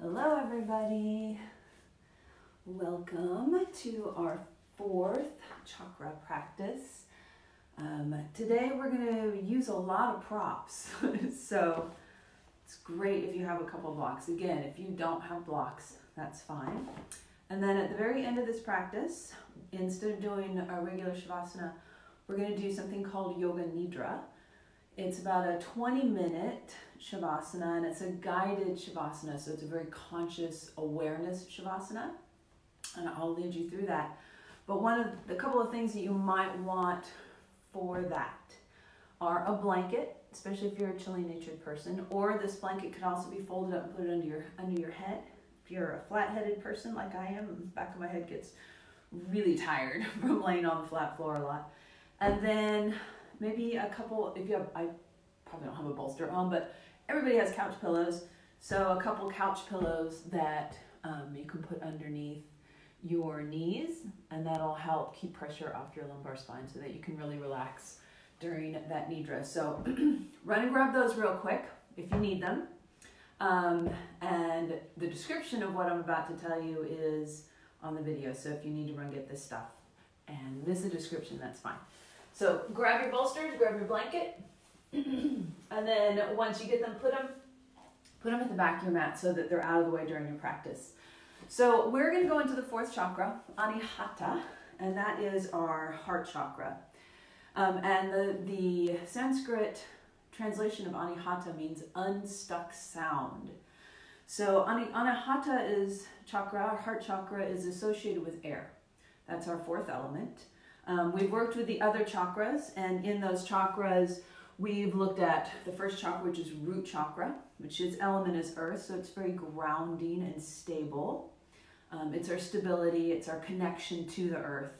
Hello everybody, welcome to our fourth chakra practice. Today we're going to use a lot of props, so it's great if you have a couple blocks. Again, if you don't have blocks, that's fine. And then at the very end of this practice, instead of doing a regular Shavasana, we're going to do something called Yoga Nidra. It's about a 20-minute Shavasana, and it's a guided Shavasana, so it's a very conscious awareness Shavasana, and I'll lead you through that. But a couple of things that you might want for that are a blanket, especially if you're a chilly-natured person, or this blanket could also be folded up and put it under your head. If you're a flat-headed person like I am, the back of my head gets really tired from laying on the flat floor a lot. And then maybe a couple, I probably don't have a bolster at home, but everybody has couch pillows. So a couple couch pillows that you can put underneath your knees, and that'll help keep pressure off your lumbar spine so that you can really relax during that Nidra. So run and grab those real quick if you need them. And the description of what I'm about to tell you is on the video. So if you need to run get this stuff and miss the description, that's fine. So grab your bolsters, grab your blanket, and then once you get them, put them at the back of your mat so that they're out of the way during your practice. So we're going to go into the fourth chakra, Anahata, and that is our heart chakra. And the Sanskrit translation of Anahata means unstuck sound. So Anahata is chakra, our heart chakra is associated with air. That's our fourth element. We've worked with the other chakras, and in those chakras, we've looked at the first chakra, which is root chakra, which its element is earth, so it's very grounding and stable. It's our stability, it's our connection to the earth.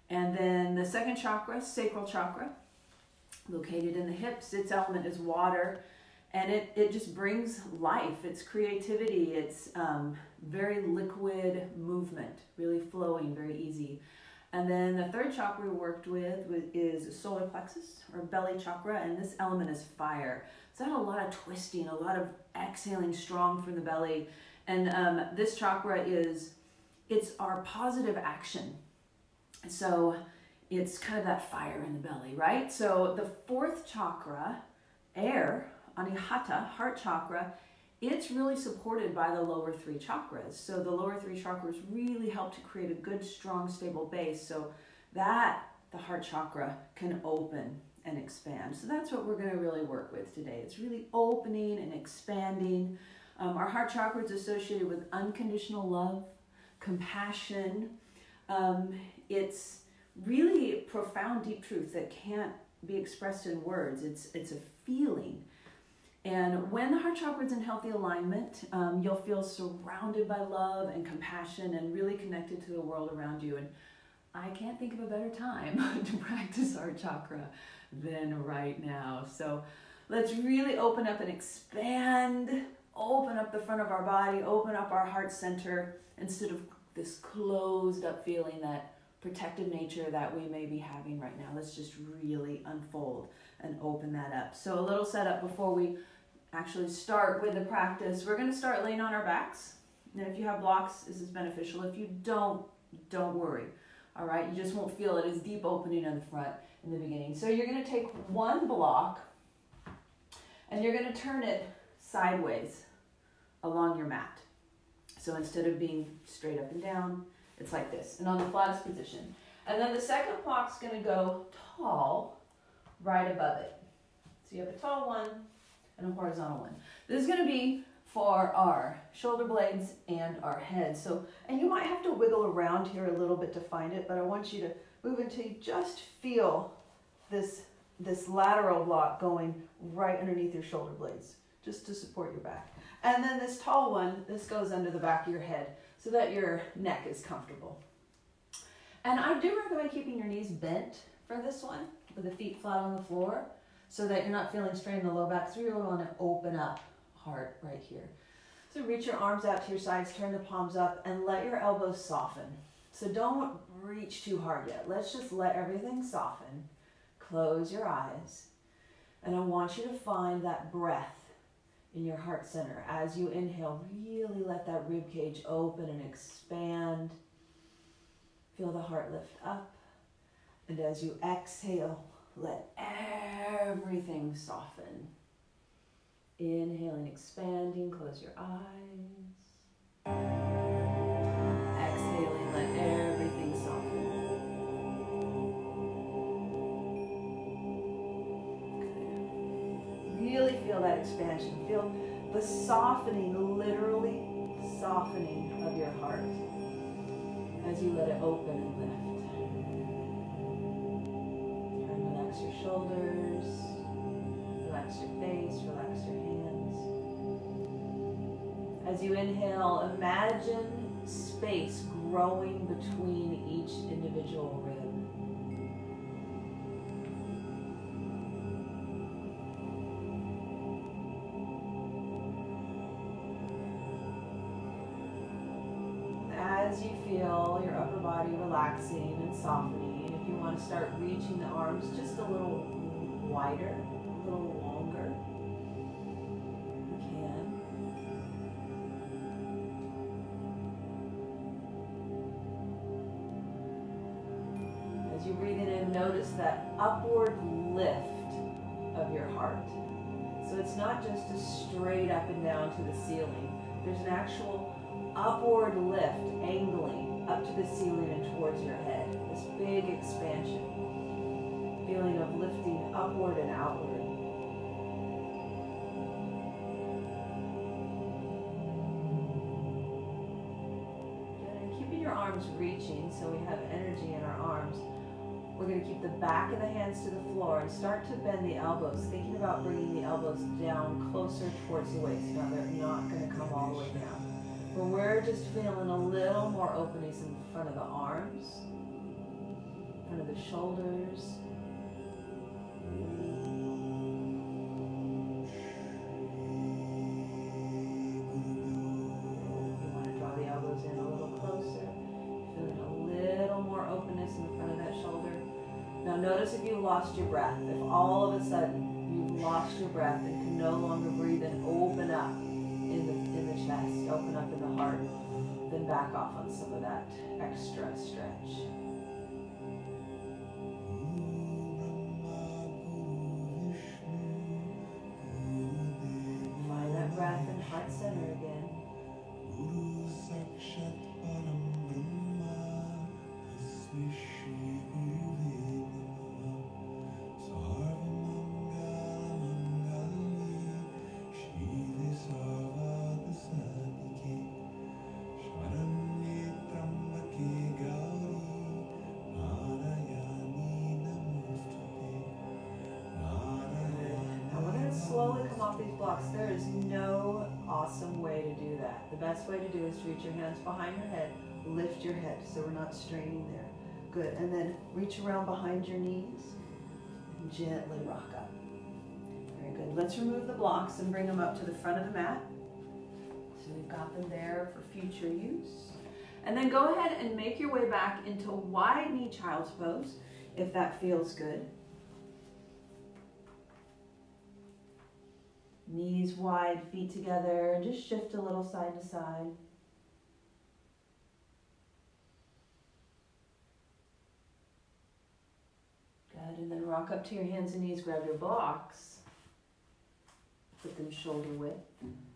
And then the second chakra, sacral chakra, located in the hips, its element is water, and it just brings life, it's creativity, it's very liquid movement, really flowing, very easy. And then the third chakra we worked with is solar plexus or belly chakra, and this element is fire. So I had a lot of twisting, a lot of exhaling strong from the belly. And this chakra it's our positive action. So it's kind of that fire in the belly, right? So the fourth chakra, air, Anahata, heart chakra, it's really supported by the lower three chakras. So the lower three chakras really help to create a good, strong, stable base so that the heart chakra can open and expand. So that's what we're going to really work with today. It's really opening and expanding. Our heart chakra is associated with unconditional love, compassion. It's really profound, deep truth that can't be expressed in words. It's a feeling. And when the heart chakra is in healthy alignment, you'll feel surrounded by love and compassion and really connected to the world around you. And I can't think of a better time to practice heart chakra than right now. So let's really open up and expand, open up the front of our body, open up our heart center instead of this closed up feeling, that protective nature that we may be having right now. Let's just really unfold and open that up. So a little setup before we actually start with the practice. We're going to start laying on our backs. And if you have blocks, this is beneficial. If you don't worry. All right, you just won't feel it as deep opening in the front in the beginning. So you're going to take one block and you're going to turn it sideways along your mat. So instead of being straight up and down, it's like this, and on the flattest position. And then the second block's going to go tall right above it. So you have a tall one and a horizontal one. This is going to be for our shoulder blades and our head. So, and you might have to wiggle around here a little bit to find it, but I want you to move until you just feel this lateral block going right underneath your shoulder blades, just to support your back. And then this tall one, this goes under the back of your head so that your neck is comfortable. And I do recommend keeping your knees bent for this one, with the feet flat on the floor, so that you're not feeling strain in the low back. So you really want to open up heart right here. So reach your arms out to your sides, turn the palms up, and let your elbows soften. So don't reach too hard yet. Let's just let everything soften. Close your eyes. And I want you to find that breath in your heart center. As you inhale, really let that rib cage open and expand. Feel the heart lift up. And as you exhale, let everything soften. Inhaling, expanding, close your eyes. Exhaling, let everything soften. Good. Really feel that expansion. Feel the softening, literally softening of your heart as you let it open and lift. And relax your shoulders, relax your face, relax your hands. As you inhale, imagine space growing between each individual rib. As you feel your upper body relaxing and softening, if you want to start reaching the arms just a little wider, a little longer, you can. As you breathe in and notice that upward lift of your heart. So it's not just a straight up and down to the ceiling. There's an actual upward lift, angling up to the ceiling and towards your head. This big expansion. Feeling of lifting upward and outward. Good. And keeping your arms reaching so we have energy in our arms. We're going to keep the back of the hands to the floor and start to bend the elbows, thinking about bringing the elbows down closer towards the waist. Now they're not going to come all the way down. But we're just feeling a little more openness in front of the arms, in front of the shoulders. You want to draw the elbows in a little closer, feeling a little more openness in the front of that shoulder. Now notice if you've lost your breath, if all of a sudden you've lost your breath and can no longer breathe and open up in the chest, open up in the heart, then back off on some of that extra stretch. Find that breath in heart center again. Slowly come off these blocks. There is no awesome way to do that. The best way to do is to reach your hands behind your head, lift your head so we're not straining there. Good. And then reach around behind your knees and gently rock up. Very good. Let's remove the blocks and bring them up to the front of the mat. So we've got them there for future use. And then go ahead and make your way back into wide knee child's pose if that feels good. Knees wide, feet together, and just shift a little side to side. Good, and then rock up to your hands and knees, grab your blocks. Put them shoulder width.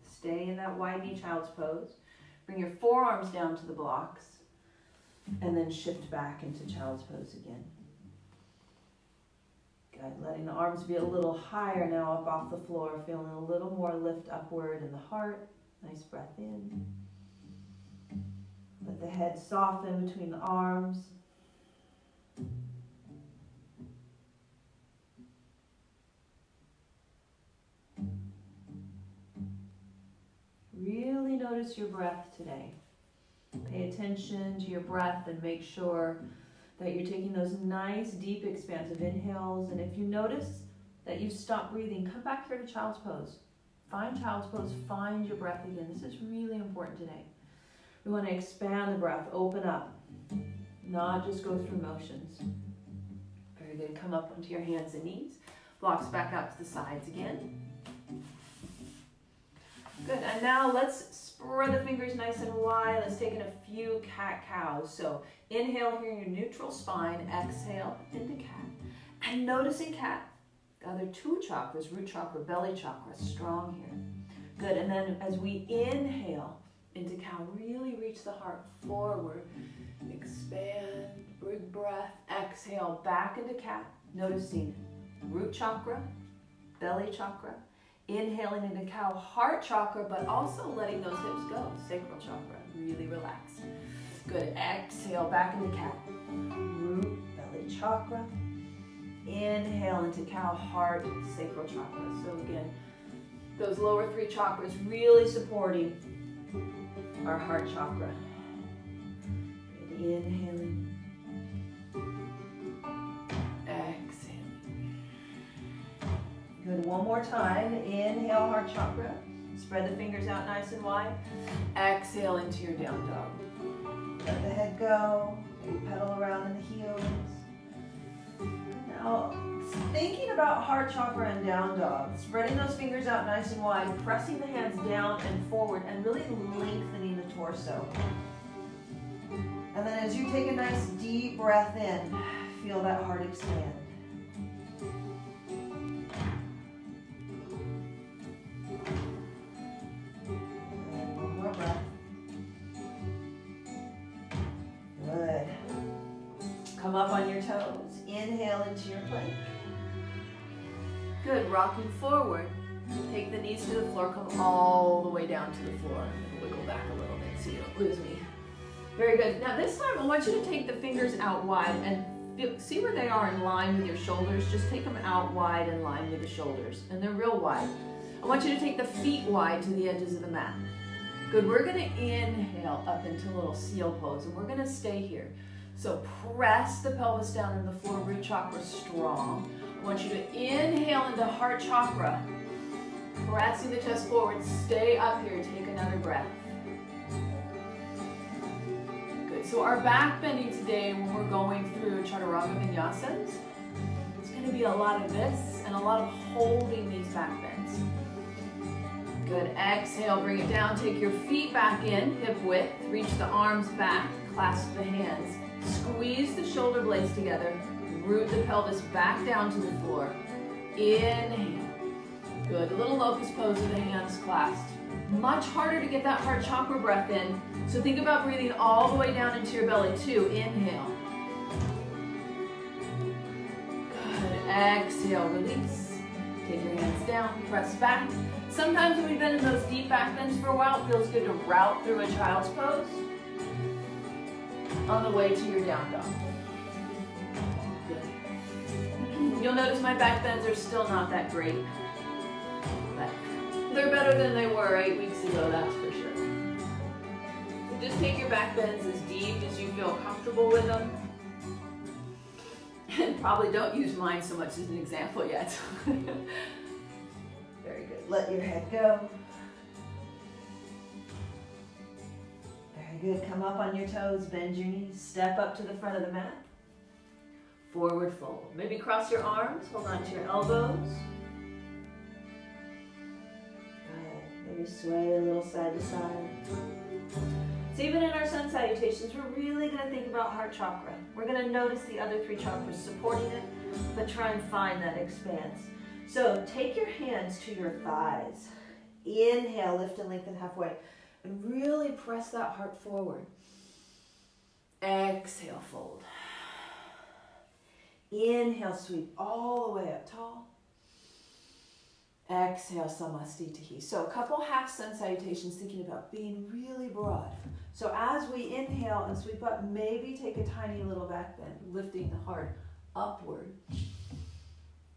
Stay in that wide knee child's pose. Bring your forearms down to the blocks, and then shift back into child's pose again. Good. Letting the arms be a little higher now up off the floor, feeling a little more lift upward in the heart. Nice breath in. Let the head soften between the arms. Really notice your breath today. Pay attention to your breath and make sure that you're taking those nice, deep, expansive inhales. And if you notice that you've stopped breathing, come back here to child's pose. Find child's pose, find your breath again. This is really important today. We want to expand the breath, open up, not just go through motions. Very good. Come up onto your hands and knees. Blocks back out to the sides again. And now let's spread the fingers nice and wide. Let's take in a few cat-cows. So inhale here in your neutral spine. Exhale into cat. And notice in cat, the other two chakras, root chakra, belly chakra, strong here. Good, and then as we inhale into cow, really reach the heart forward. Expand, big breath. Exhale, back into cat. Noticing root chakra, belly chakra. Inhaling into cow, heart chakra, but also letting those hips go. Sacral chakra, really relaxed. Good, exhale, back into cat. Root, belly chakra. Inhale into cow, heart, sacral chakra. So again, those lower three chakras really supporting our heart chakra. And inhaling. Exhaling. Good, one more time. Inhale, heart chakra. Spread the fingers out nice and wide. Exhale into your down dog. Let the head go. Maybe pedal around in the heels. Now, thinking about heart chakra and down dog, spreading those fingers out nice and wide, pressing the hands down and forward, and really lengthening the torso. And then as you take a nice deep breath in, feel that heart expand. And one more breath. Good. Come up on your toes. Inhale into your plank. Good, rocking forward. Take the knees to the floor, come all the way down to the floor, and wiggle back a little bit so you don't lose me. Very good. Now this time I want you to take the fingers out wide and see where they are in line with your shoulders. Just take them out wide in line with the shoulders, and they're real wide. I want you to take the feet wide to the edges of the mat. Good, we're gonna inhale up into a little seal pose, and we're gonna stay here. So press the pelvis down in the floor, root chakra strong. I want you to inhale into heart chakra, pressing the chest forward. Stay up here, take another breath. Good, so our back bending today when we're going through chaturanga vinyasas, it's gonna be a lot of this and a lot of holding these back bends. Good, exhale, bring it down, take your feet back in, hip width, reach the arms back, clasp the hands. Squeeze the shoulder blades together. Root the pelvis back down to the floor. Inhale. Good. A little locust pose with the hands clasped. Much harder to get that heart chakra breath in. So think about breathing all the way down into your belly too. Inhale. Good. Exhale. Release. Take your hands down. Press back. Sometimes when we've been in those deep back bends for a while, it feels good to route through a child's pose on the way to your down dog. Good. You'll notice my back bends are still not that great, but they're better than they were 8 weeks ago, that's for sure. So just take your back bends as deep as you feel comfortable with them. And probably don't use mine so much as an example yet. Very good. Let your head go. Good, come up on your toes, bend your knees, step up to the front of the mat. Forward fold. Maybe cross your arms, hold on to your elbows. Good, maybe sway a little side to side. So even in our sun salutations, we're really gonna think about heart chakra. We're gonna notice the other three chakras supporting it, but try and find that expanse. So take your hands to your thighs. Inhale, lift and lengthen halfway. And really press that heart forward. Exhale, fold. Inhale, sweep all the way up tall. Exhale, samastitihi. So a couple half sun salutations, thinking about being really broad. So as we inhale and sweep up, maybe take a tiny little back bend, lifting the heart upward.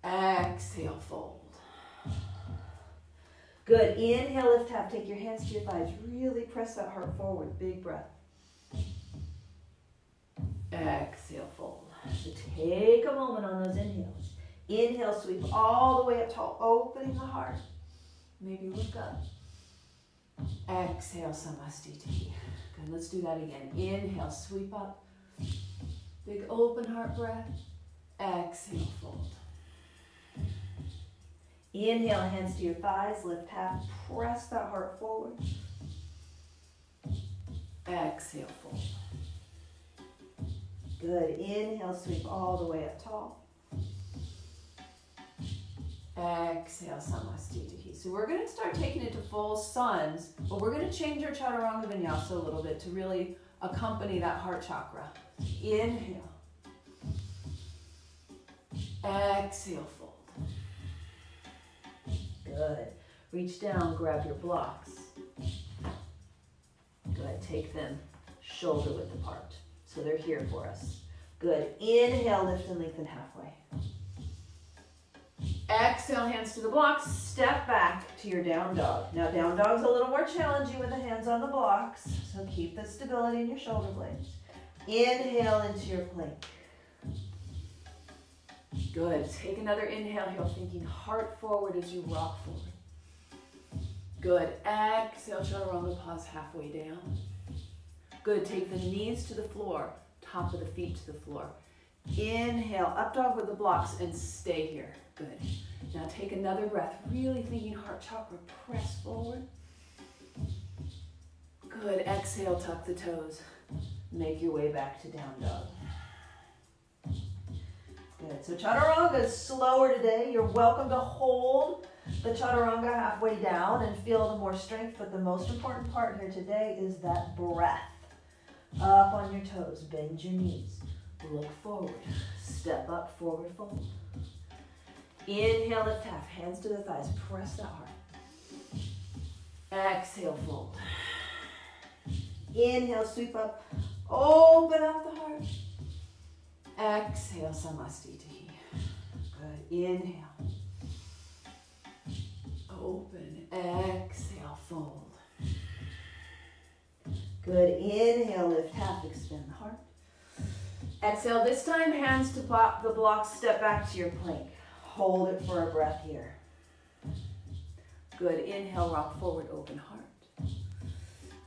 Exhale, fold. Good. Inhale, lift half. Take your hands to your thighs. Really press that heart forward. Big breath. Exhale, fold. So take a moment on those inhales. Inhale, sweep all the way up tall, opening the heart. Maybe look up. Exhale, samastitihi. Good. Let's do that again. Inhale, sweep up. Big open heart breath. Exhale, fold. Inhale, hands to your thighs, lift half, press that heart forward. Exhale, fold. Good. Inhale, sweep all the way up tall. Exhale, Samastitihi. So we're going to start taking it to full suns, but we're going to change our Chaturanga Vinyasa a little bit to really accompany that heart chakra. Inhale. Exhale, fold. Good. Reach down, grab your blocks. Good. Take them shoulder width apart. So they're here for us. Good. Inhale, lift and lengthen halfway. Exhale, hands to the blocks. Step back to your down dog. Now, down dog's a little more challenging with the hands on the blocks, so keep the stability in your shoulder blades. Inhale into your plank. Good. Take another inhale here, thinking heart forward as you rock forward. Good. Exhale, Chaturanga, pause halfway down. Good. Take the knees to the floor, top of the feet to the floor. Inhale, up dog with the blocks and stay here. Good. Now take another breath, really thinking heart chakra, press forward. Good. Exhale, tuck the toes. Make your way back to down dog. Good. So Chaturanga is slower today. You're welcome to hold the Chaturanga halfway down and feel the more strength, but the most important part here today is that breath. Up on your toes, bend your knees, look forward, step up, forward fold. Inhale, lift half, hands to the thighs, press that hard. Exhale, fold. Inhale, sweep up, open up the heart. Exhale, Samastitihi. Good. Inhale. Open. Exhale, fold. Good. Inhale, lift half, expand the heart. Exhale, this time hands to the blocks, step back to your plank. Hold it for a breath here. Good. Inhale, rock forward, open heart.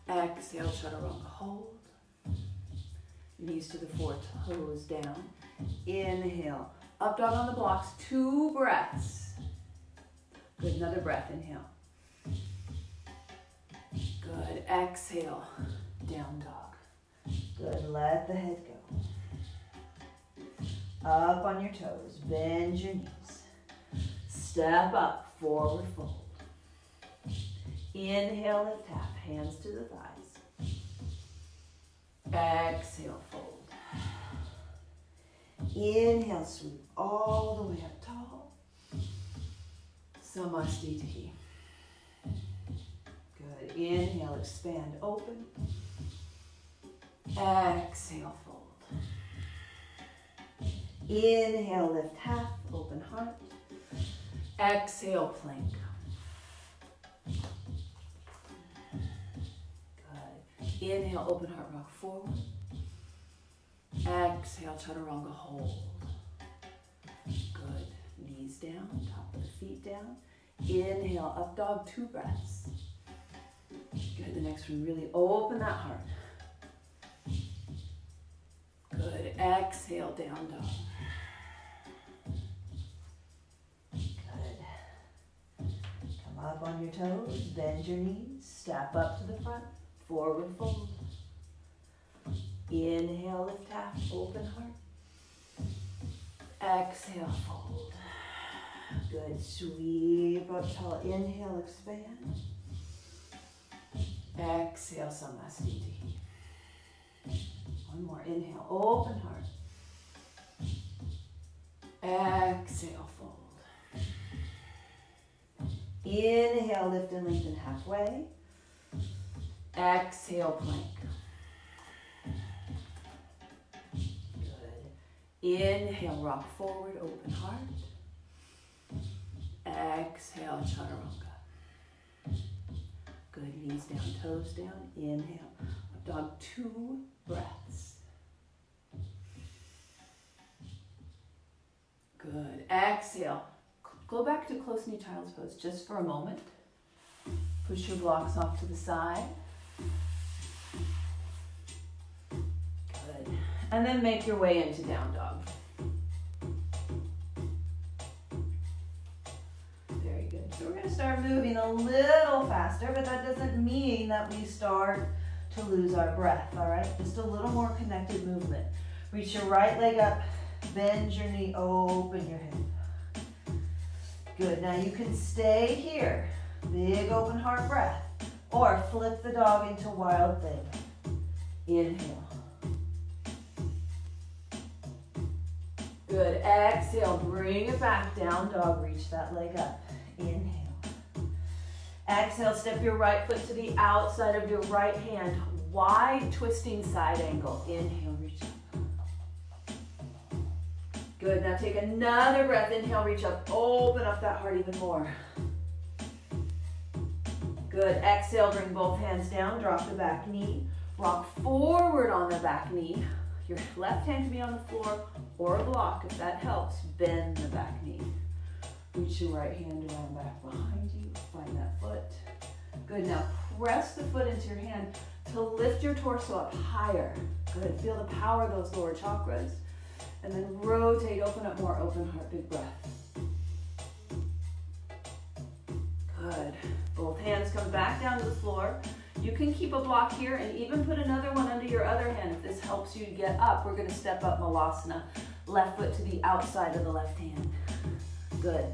Exhale, Chaturanga, hold. Knees to the floor, toes down. Inhale, up dog on the blocks, 2 breaths. Good, another breath, inhale. Good, exhale, down dog. Good, let the head go. Up on your toes, bend your knees. Step up, forward fold. Inhale, lift half, hands to the thighs. Exhale, fold. Inhale, sweep all the way up tall. Samastitihi. Good. Inhale, expand, open. Exhale, fold. Inhale, lift half, open heart. Exhale, plank. Good. Inhale, open heart, rock forward. Exhale, Chaturanga, hold. Good. Knees down, top of the feet down. Inhale, up dog, 2 breaths. Good. The next one, really open that heart. Good. Exhale, down dog. Good. Come up on your toes, bend your knees, step up to the front, forward fold. Inhale, lift half, open heart. Exhale, fold. Good. Sweep up tall. Inhale, expand. Exhale, Samastitihi. One more. Inhale, open heart. Exhale, fold. Inhale, lift and lengthen halfway. Exhale, plank. Inhale, rock forward, open heart. Exhale, Chaturanga. Good, knees down, toes down. Inhale, up dog, 2 breaths. Good, exhale. Go back to close knee child's pose just for a moment. Push your blocks off to the side. Good. And then make your way into down dog. Very good. So we're going to start moving a little faster, but that doesn't mean that we start to lose our breath, all right? Just a little more connected movement. Reach your right leg up, bend your knee, open your hip. Good, now you can stay here. Big open heart breath. Or flip the dog into wild thing. Inhale. Good, exhale, bring it back, down dog, reach that leg up. Inhale. Exhale, step your right foot to the outside of your right hand, wide twisting side angle. Inhale, reach up. Good, now take another breath, inhale, reach up, open up that heart even more. Good, exhale, bring both hands down, drop the back knee, rock forward on the back knee. Your left hand can be on the floor or a block if that helps. Bend the back knee. Reach your right hand around back behind you. Find that foot. Good, now press the foot into your hand to lift your torso up higher. Good, feel the power of those lower chakras. And then rotate, open up more, open heart, big breath. Good, both hands come back down to the floor. You can keep a block here and even put another one under your other hand if this helps you to get up. We're gonna step up Malasana. Left foot to the outside of the left hand. Good,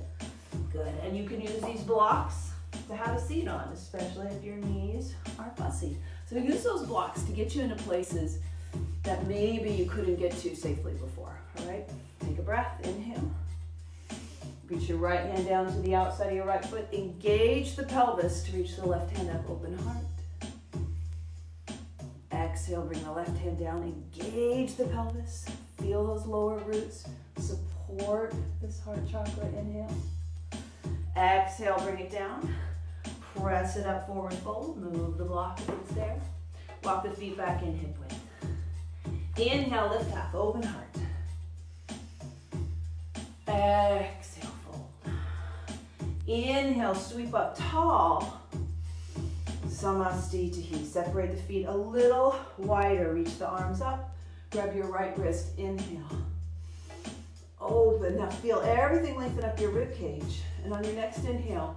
good. And you can use these blocks to have a seat on, especially if your knees are fussy. So use those blocks to get you into places that maybe you couldn't get to safely before, all right? Take a breath, inhale. Reach your right hand down to the outside of your right foot. Engage the pelvis to reach the left hand up, open heart. Exhale, bring the left hand down, engage the pelvis. Feel those lower roots, support this heart chakra, inhale. Exhale, bring it down. Press it up, forward fold, move the block if it's there. Walk the feet back in, hip width. Inhale, lift up, open heart. Exhale, fold. Inhale, sweep up tall. Samastitihi. Separate the feet a little wider. Reach the arms up. Grab your right wrist. Inhale. Open. Now feel everything lengthen up your rib cage. And on your next inhale,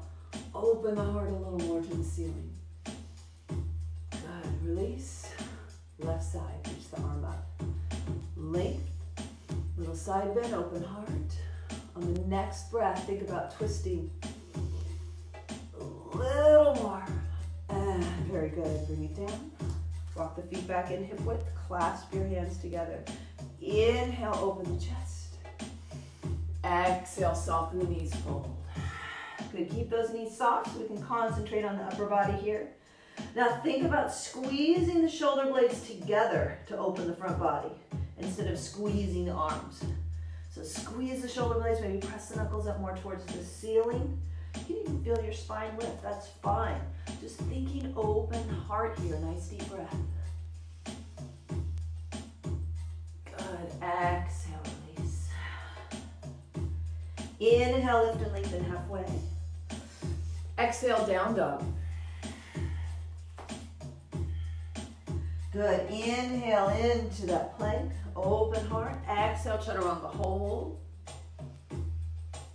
open the heart a little more to the ceiling. Good. Release. Left side. Reach the arm up. Length. Little side bend. Open heart. On the next breath, think about twisting a little more. And very good. Bring it down. Walk the feet back in hip width. Clasp your hands together. Inhale, open the chest. Exhale, soften the knees, fold. Good. Keep those knees soft so we can concentrate on the upper body here. Now think about squeezing the shoulder blades together to open the front body instead of squeezing the arms. So squeeze the shoulder blades, maybe press the knuckles up more towards the ceiling. You can even feel your spine lift, that's fine. Just thinking open heart here, nice deep breath. Good, exhale, release. Inhale, lift and lengthen halfway. Exhale, down dog. Good, inhale into that plank, open heart. Exhale, chaturanga, hold.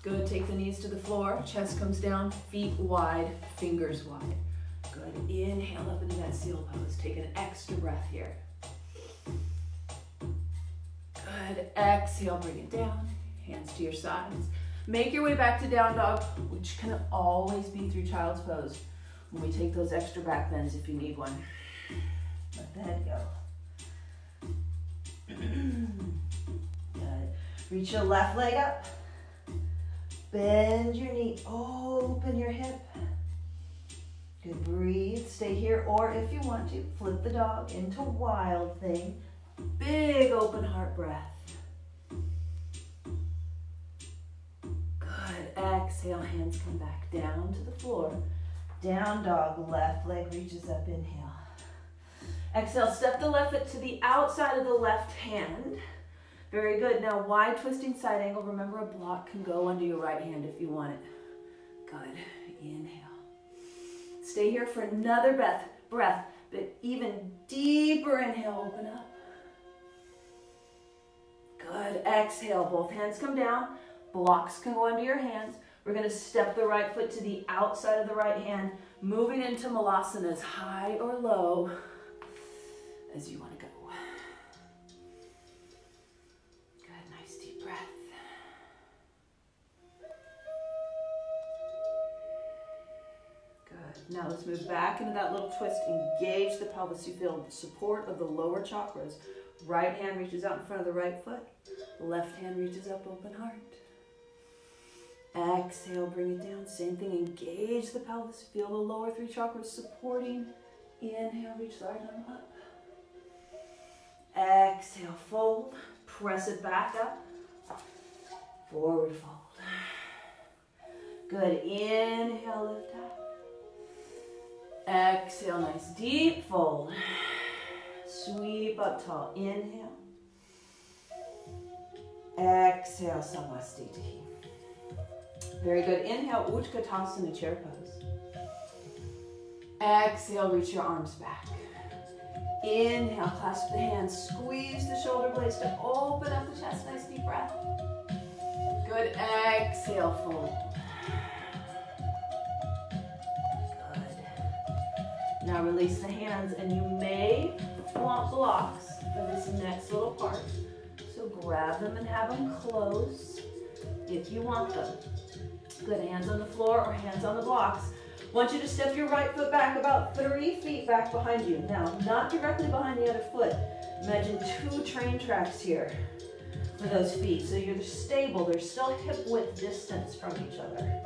Good, take the knees to the floor, chest comes down, feet wide, fingers wide. Good, inhale up into that seal pose. Take an extra breath here. Good, exhale, bring it down, hands to your sides. Make your way back to down dog, which can always be through child's pose when we take those extra back bends if you need one. Let the head go. Good, reach your left leg up. Bend your knee, open your hip. Good, breathe, stay here, or if you want to, flip the dog into wild thing. Big open heart breath. Good, exhale, hands come back down to the floor. Down dog, left leg reaches up, inhale. Exhale, step the left foot to the outside of the left hand. Very good. Now, wide twisting side angle. Remember, a block can go under your right hand if you want it. Good. Inhale. Stay here for another breath, but even deeper inhale, open up. Good. Exhale. Both hands come down. Blocks can go under your hands. We're going to step the right foot to the outside of the right hand, moving into Malasanas, high or low. as you want to go. Good, nice deep breath. Good. Now let's move back into that little twist. Engage the pelvis. You feel the support of the lower chakras. Right hand reaches out in front of the right foot. Left hand reaches up, open heart. Exhale, bring it down. Same thing, engage the pelvis. Feel the lower three chakras supporting. Inhale, reach the right arm up. Exhale, fold. Press it back up. Forward fold. Good, inhale, lift up. Exhale, nice deep fold. Sweep up tall, inhale. Exhale, Samastiti. Very good. Inhale, Utkatasana, chair pose. Exhale, reach your arms back. Inhale, clasp the hands, squeeze the shoulder blades to open up the chest. Nice deep breath. Good. Exhale, fold. Good. Now release the hands, and you may want blocks for this next little part. So grab them and have them close if you want them. Good, hands on the floor or hands on the blocks. I want you to step your right foot back about 3 feet back behind you. Now, not directly behind the other foot. Imagine 2 train tracks here for those feet. So you're stable. There's still hip width distance from each other.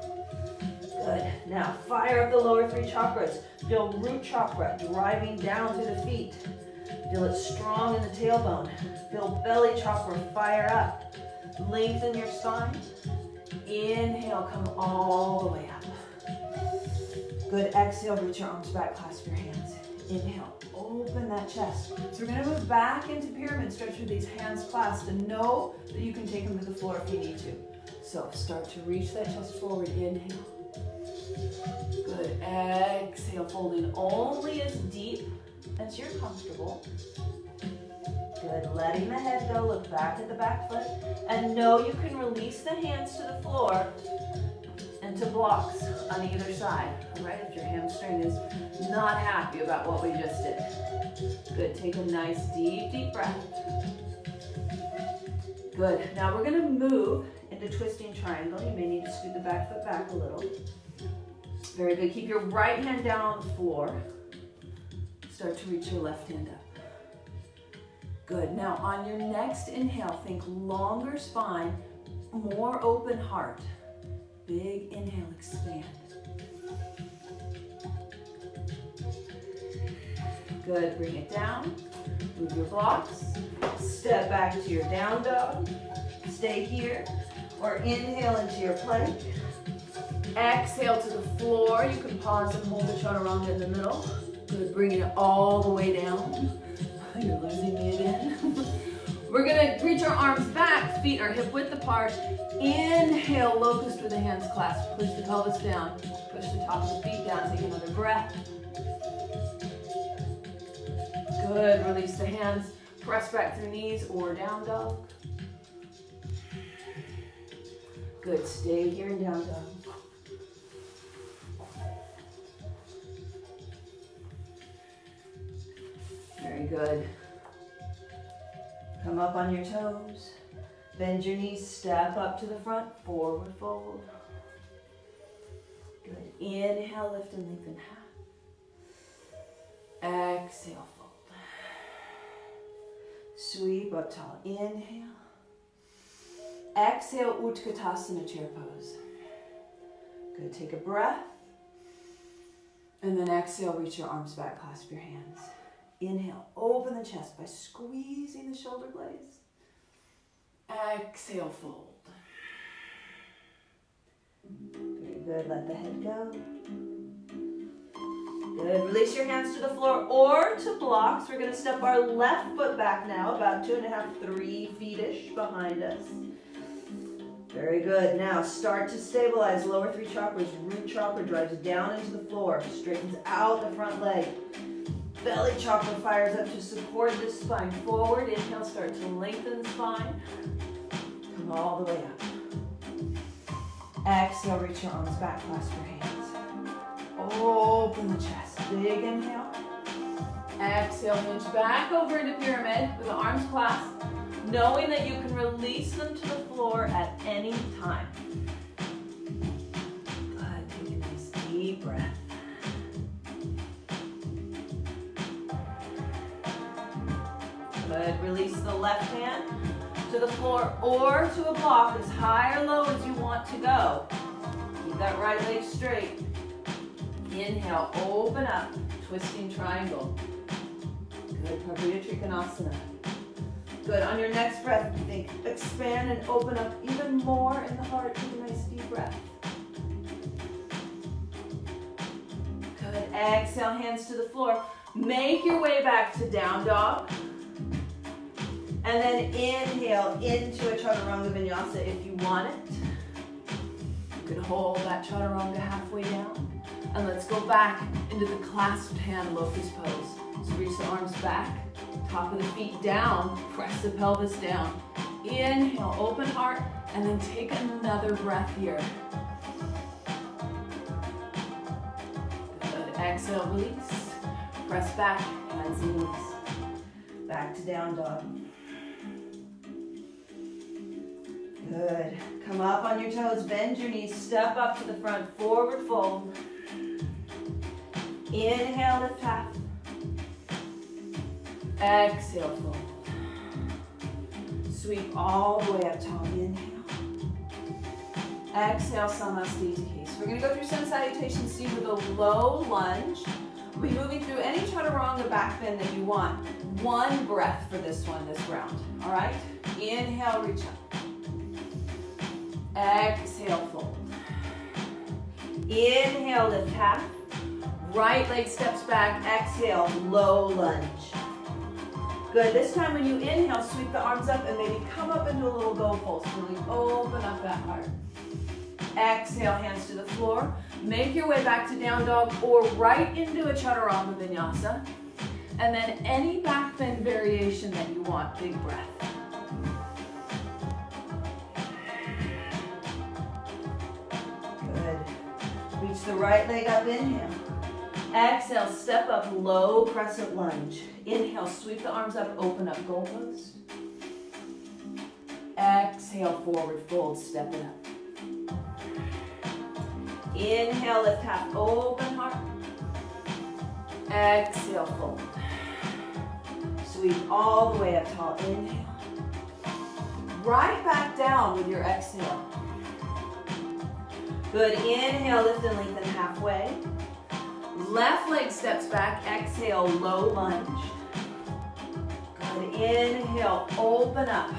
Good. Now, fire up the lower 3 chakras. Feel root chakra driving down through the feet. Feel it strong in the tailbone. Feel belly chakra fire up. Lengthen your spine. Inhale, come all the way up. Good, exhale, reach your arms back, clasp your hands. Inhale, open that chest. So we're gonna move back into pyramid stretch with these hands clasped, and know that you can take them to the floor if you need to. So start to reach that chest forward, inhale. Good, exhale, folding only as deep as you're comfortable. Good, letting the head go, look back at the back foot, and know you can release the hands to the floor and to blocks on either side, all right? If your hamstring is not happy about what we just did. Good, take a nice deep, deep breath. Good, now we're gonna move into twisting triangle. You may need to scoot the back foot back a little. Very good, keep your right hand down on the floor. Start to reach your left hand up. Good, now on your next inhale, think longer spine, more open heart. Big inhale, expand. Good, bring it down. Move your blocks. Step back to your down dog. Stay here. Or inhale into your plank. Exhale to the floor. You can pause and hold the chaturanga in the middle. Good, bringing it all the way down. You're losing me again. We're gonna reach our arms back, feet are hip width apart. Inhale, locust with the hands clasped. Push the pelvis down, push the top of the feet down, take another breath. Good, release the hands, press back through knees or down dog. Good, stay here in down dog. Very good. Come up on your toes. Bend your knees, step up to the front, forward fold. Good. Inhale, lift and lengthen half. Exhale, fold. Sweep up tall. Inhale. Exhale, Utkatasana, chair pose. Good. Take a breath. And then exhale, reach your arms back, clasp your hands. Inhale, open the chest by squeezing the shoulder blades. Exhale, fold. Very good, let the head go. Good, release your hands to the floor or to blocks. We're gonna step our left foot back now, about 2.5, 3 feet-ish behind us. Very good, now start to stabilize lower 3 chakras. Root chakra drives down into the floor, straightens out the front leg. Belly chakra fires up to support the spine forward. Inhale, start to lengthen the spine. Come all the way up. Exhale, reach your arms back, clasp your hands. Open the chest. Big inhale. Exhale, hinge back over into pyramid with the arms clasped, knowing that you can release them to the floor at any time. Good, take a nice deep breath. Good, release the left hand to the floor or to a block as high or low as you want to go. Keep that right leg straight. Inhale, open up, twisting triangle. Good, Pariya Trikonasana. Good, on your next breath, think, expand and open up even more in the heart. Take a nice deep breath. Good, exhale, hands to the floor. Make your way back to down dog. And then inhale into a Chaturanga Vinyasa if you want it. You can hold that Chaturanga halfway down. And let's go back into the clasped hand locust pose. So reach the arms back, top of the feet down, press the pelvis down. Inhale, open heart, and then take another breath here. Good, exhale, release. Press back, hands and knees. Back to down dog. Good. Come up on your toes, bend your knees, step up to the front, forward fold. Inhale, lift half. Exhale, fold. Sweep all the way up tall, inhale. Exhale, Samasthiti. So we're going to go through Sun Salutation C with a low lunge. We'll be moving through any Chaturanga back bend that you want. One breath for this one, this round. All right? Inhale, reach up. Exhale, fold. Inhale, lift half. Right leg steps back. Exhale, low lunge. Good. This time when you inhale, sweep the arms up and maybe come up into a little goat pose. Really open up that heart. Exhale, hands to the floor. Make your way back to down dog or right into a Chaturanga Vinyasa. And then any back bend variation that you want. Big breath. Reach the right leg up, inhale. Exhale, step up, low crescent lunge. Inhale, sweep the arms up, open up, goal post. Exhale, forward fold, step it up. Inhale, lift half, open heart. Exhale, fold. Sweep all the way up tall, inhale. Right back down with your exhale. Good, inhale, lift and lengthen halfway. Left leg steps back, exhale, low lunge. Good, inhale, open up.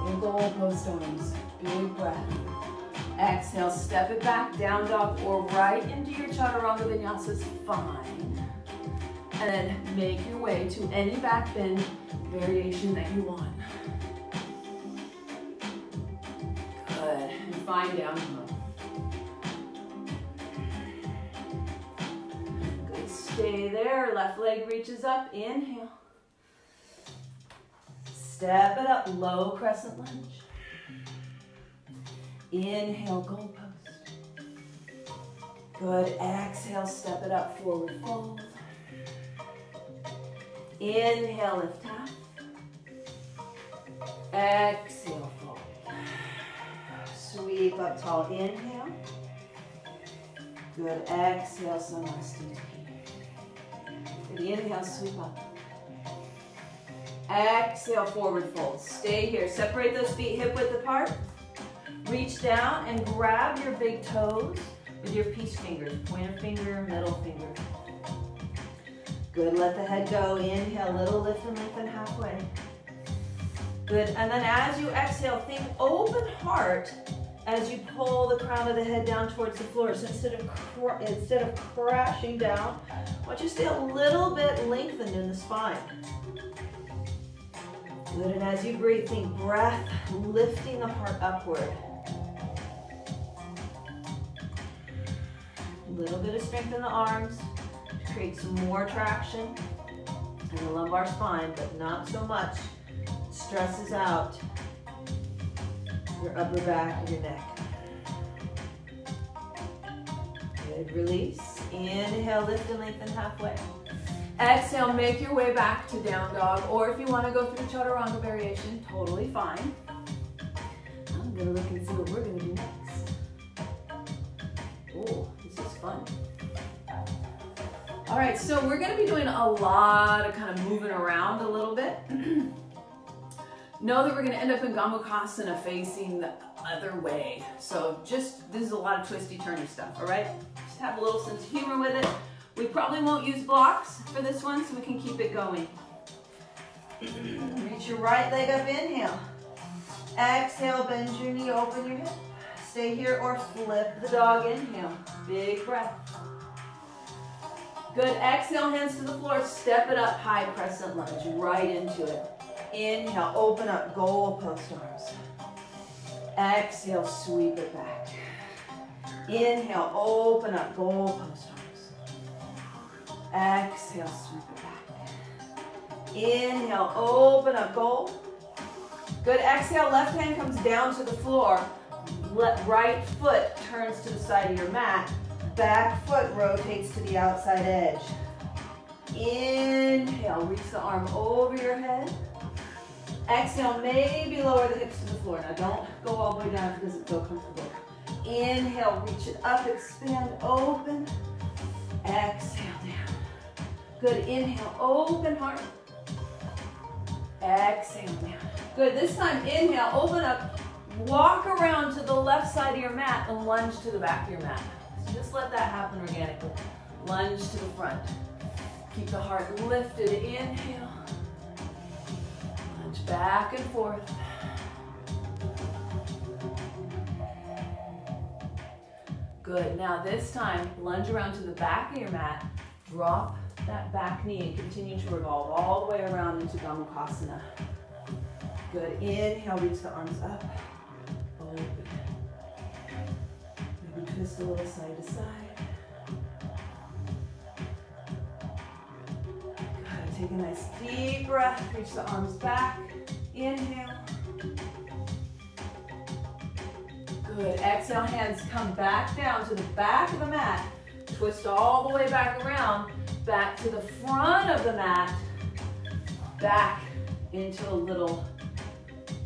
In goal post arms, big breath. Exhale, step it back, down dog or right into your Chaturanga Vinyasa is fine. And then make your way to any back bend variation that you want. Good, and find down dog. Stay there, left leg reaches up, inhale. Step it up, low crescent lunge. Inhale, goal post. Good, exhale, step it up, forward fold. Inhale, lift half. Exhale, fold. Sweep up tall, inhale. Good, exhale, Samasthiti. Inhale, sweep up. Exhale, forward fold. Stay here. Separate those feet hip width apart. Reach down and grab your big toes with your peace fingers. Pointer finger, middle finger. Good. Let the head go. Inhale, little lift and lengthen halfway. Good. And then as you exhale, think open heart as you pull the crown of the head down towards the floor. So instead of crashing down, I want you to stay a little bit lengthened in the spine. Good, and as you breathe, think breath, lifting the heart upward. A little bit of strength in the arms to create some more traction in the lumbar spine, but not so much. It stresses out your upper back and your neck. Good, release. Inhale, lift and lengthen halfway. Exhale, make your way back to down dog, or if you want to go through chaturanga variation, totally fine. I'm gonna look and see what we're gonna do next. Oh, this is fun. All right, so we're gonna be doing a lot of kind of moving around a little bit. Know that we're gonna end up in Gomukhasana facing the other way. So this is a lot of twisty turny stuff, all right? Just have a little sense of humor with it. We probably won't use blocks for this one, so we can keep it going. Reach your right leg up, inhale. Exhale, bend your knee, open your hip. Stay here or flip the dog, inhale. Big breath. Good, exhale, hands to the floor, step it up, high crescent lunge, right into it. Inhale, open up, goalpost arms. Exhale, sweep it back. Inhale, open up, goalpost arms. Exhale, sweep it back. Inhale, open up, goal. Good, exhale, left hand comes down to the floor. Right foot turns to the side of your mat. Back foot rotates to the outside edge. Inhale, reach the arm over your head. Exhale, maybe lower the hips to the floor. Now don't go all the way down if it doesn't feel comfortable. Inhale, reach it up, expand, open. Exhale down. Good, inhale, open heart. Exhale down. Good, this time inhale, open up, walk around to the left side of your mat and lunge to the back of your mat. Just let that happen organically. Lunge to the front. Keep the heart lifted. Inhale. Lunge back and forth. Good. Now this time, lunge around to the back of your mat. Drop that back knee and continue to revolve all the way around into Gomukhasana. Good. Inhale, reach the arms up. Open. Twist a little side to side. Good. Take a nice deep breath. Reach the arms back. Inhale. Good. Exhale, hands come back down to the back of the mat. Twist all the way back around. Back to the front of the mat. Back into a little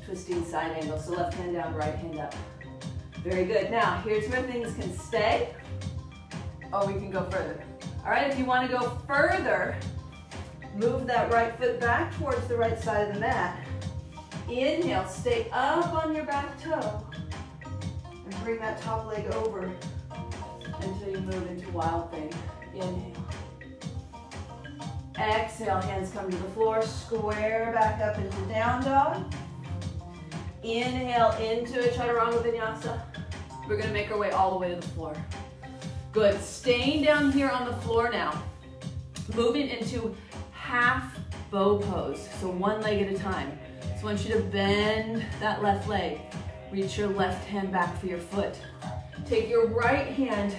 twisting side angle. So left hand down, right hand up. Very good. Now, here's where things can stay, or we can go further. All right, if you want to go further, move that right foot back towards the right side of the mat. Inhale, stay up on your back toe, and bring that top leg over until you move into wild thing. Inhale. Exhale, hands come to the floor, square back up into down dog. Inhale into a chaturanga vinyasa. We're gonna make our way all the way to the floor. Good, staying down here on the floor now. Moving into half bow pose, so one leg at a time. So I want you to bend that left leg. Reach your left hand back for your foot. Take your right hand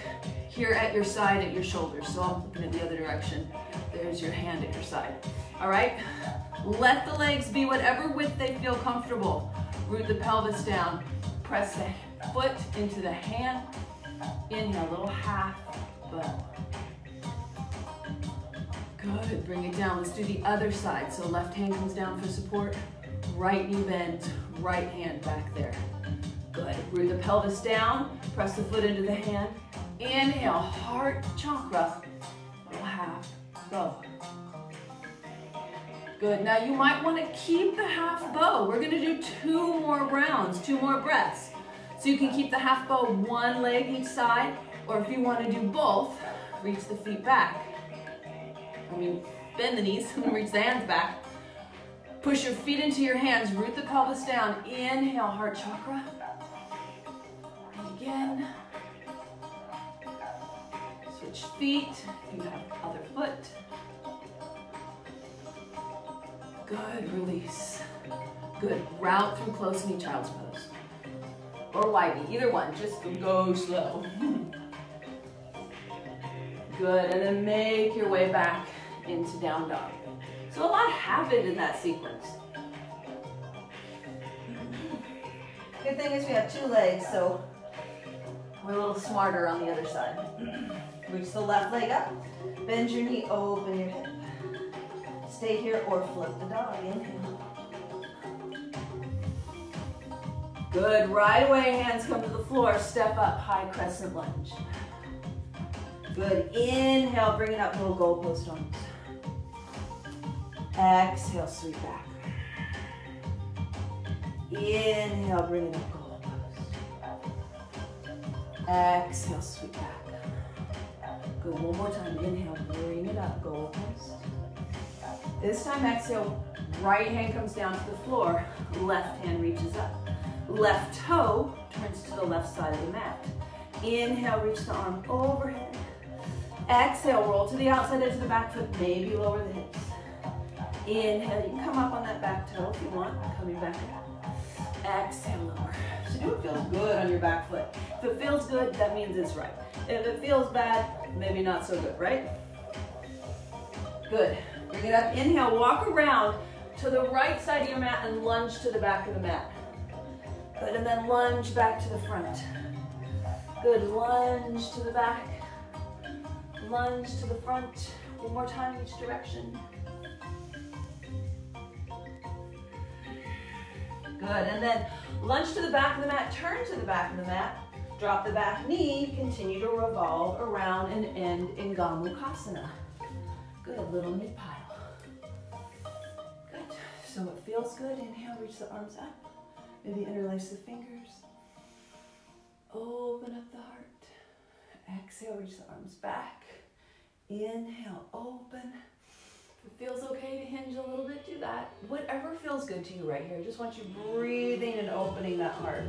here at your side at your shoulders. So I'm looking at the other direction. There's your hand at your side. All right, let the legs be whatever width they feel comfortable. Root the pelvis down. Press the foot into the hand. Inhale, little half bow. Good, bring it down. Let's do the other side. So left hand comes down for support. Right knee bends, right hand back there. Good, root the pelvis down. Press the foot into the hand. Inhale, heart chakra. Little half bow. Good, now you might want to keep the half bow. We're gonna do 2 more rounds, 2 more breaths. So you can keep the half bow one leg each side, or if you want to do both, reach the feet back. Bend the knees and reach the hands back. Push your feet into your hands, root the pelvis down. Inhale, heart chakra. And again. Switch feet, if you have other foot. Good, release. Good, route through close knee child's pose. Or wide knee, either one, just go slow. Good, and then make your way back into down dog. So a lot happened in that sequence. Good thing is we have 2 legs, so we're a little smarter on the other side. Reach the left leg up, bend your knee, open your hip. stay here or float the dog. Inhale. Good. Right away, hands come to the floor. Step up, high crescent lunge. Good. Inhale, bring it up, little goalpost arms. Exhale, sweep back. Inhale, bring it up, goalpost. Exhale, sweep back. Good. One more time. Inhale, bring it up, goalpost. This time, exhale, right hand comes down to the floor, left hand reaches up. Left toe turns to the left side of the mat. Inhale, reach the arm overhead. Exhale, roll to the outside edge of the back foot, maybe lower the hips. Inhale, you can come up on that back toe if you want, coming back up. Exhale, lower. So do it feels good on your back foot. If it feels good, that means it's right. If it feels bad, maybe not so good, right? Good. Bring it up. Inhale, walk around to the right side of your mat and lunge to the back of the mat. Good, and then lunge back to the front. Good, lunge to the back. Lunge to the front. One more time, each direction. Good, and then lunge to the back of the mat, turn to the back of the mat, drop the back knee, continue to revolve around and end in Gomukhasana. Good, little mid pile. Good, so it feels good. Inhale, reach the arms up. Maybe interlace the fingers. Open up the heart. Exhale, reach the arms back. Inhale, open. If it feels okay to hinge a little bit, do that. Whatever feels good to you right here. I just want you breathing and opening that heart.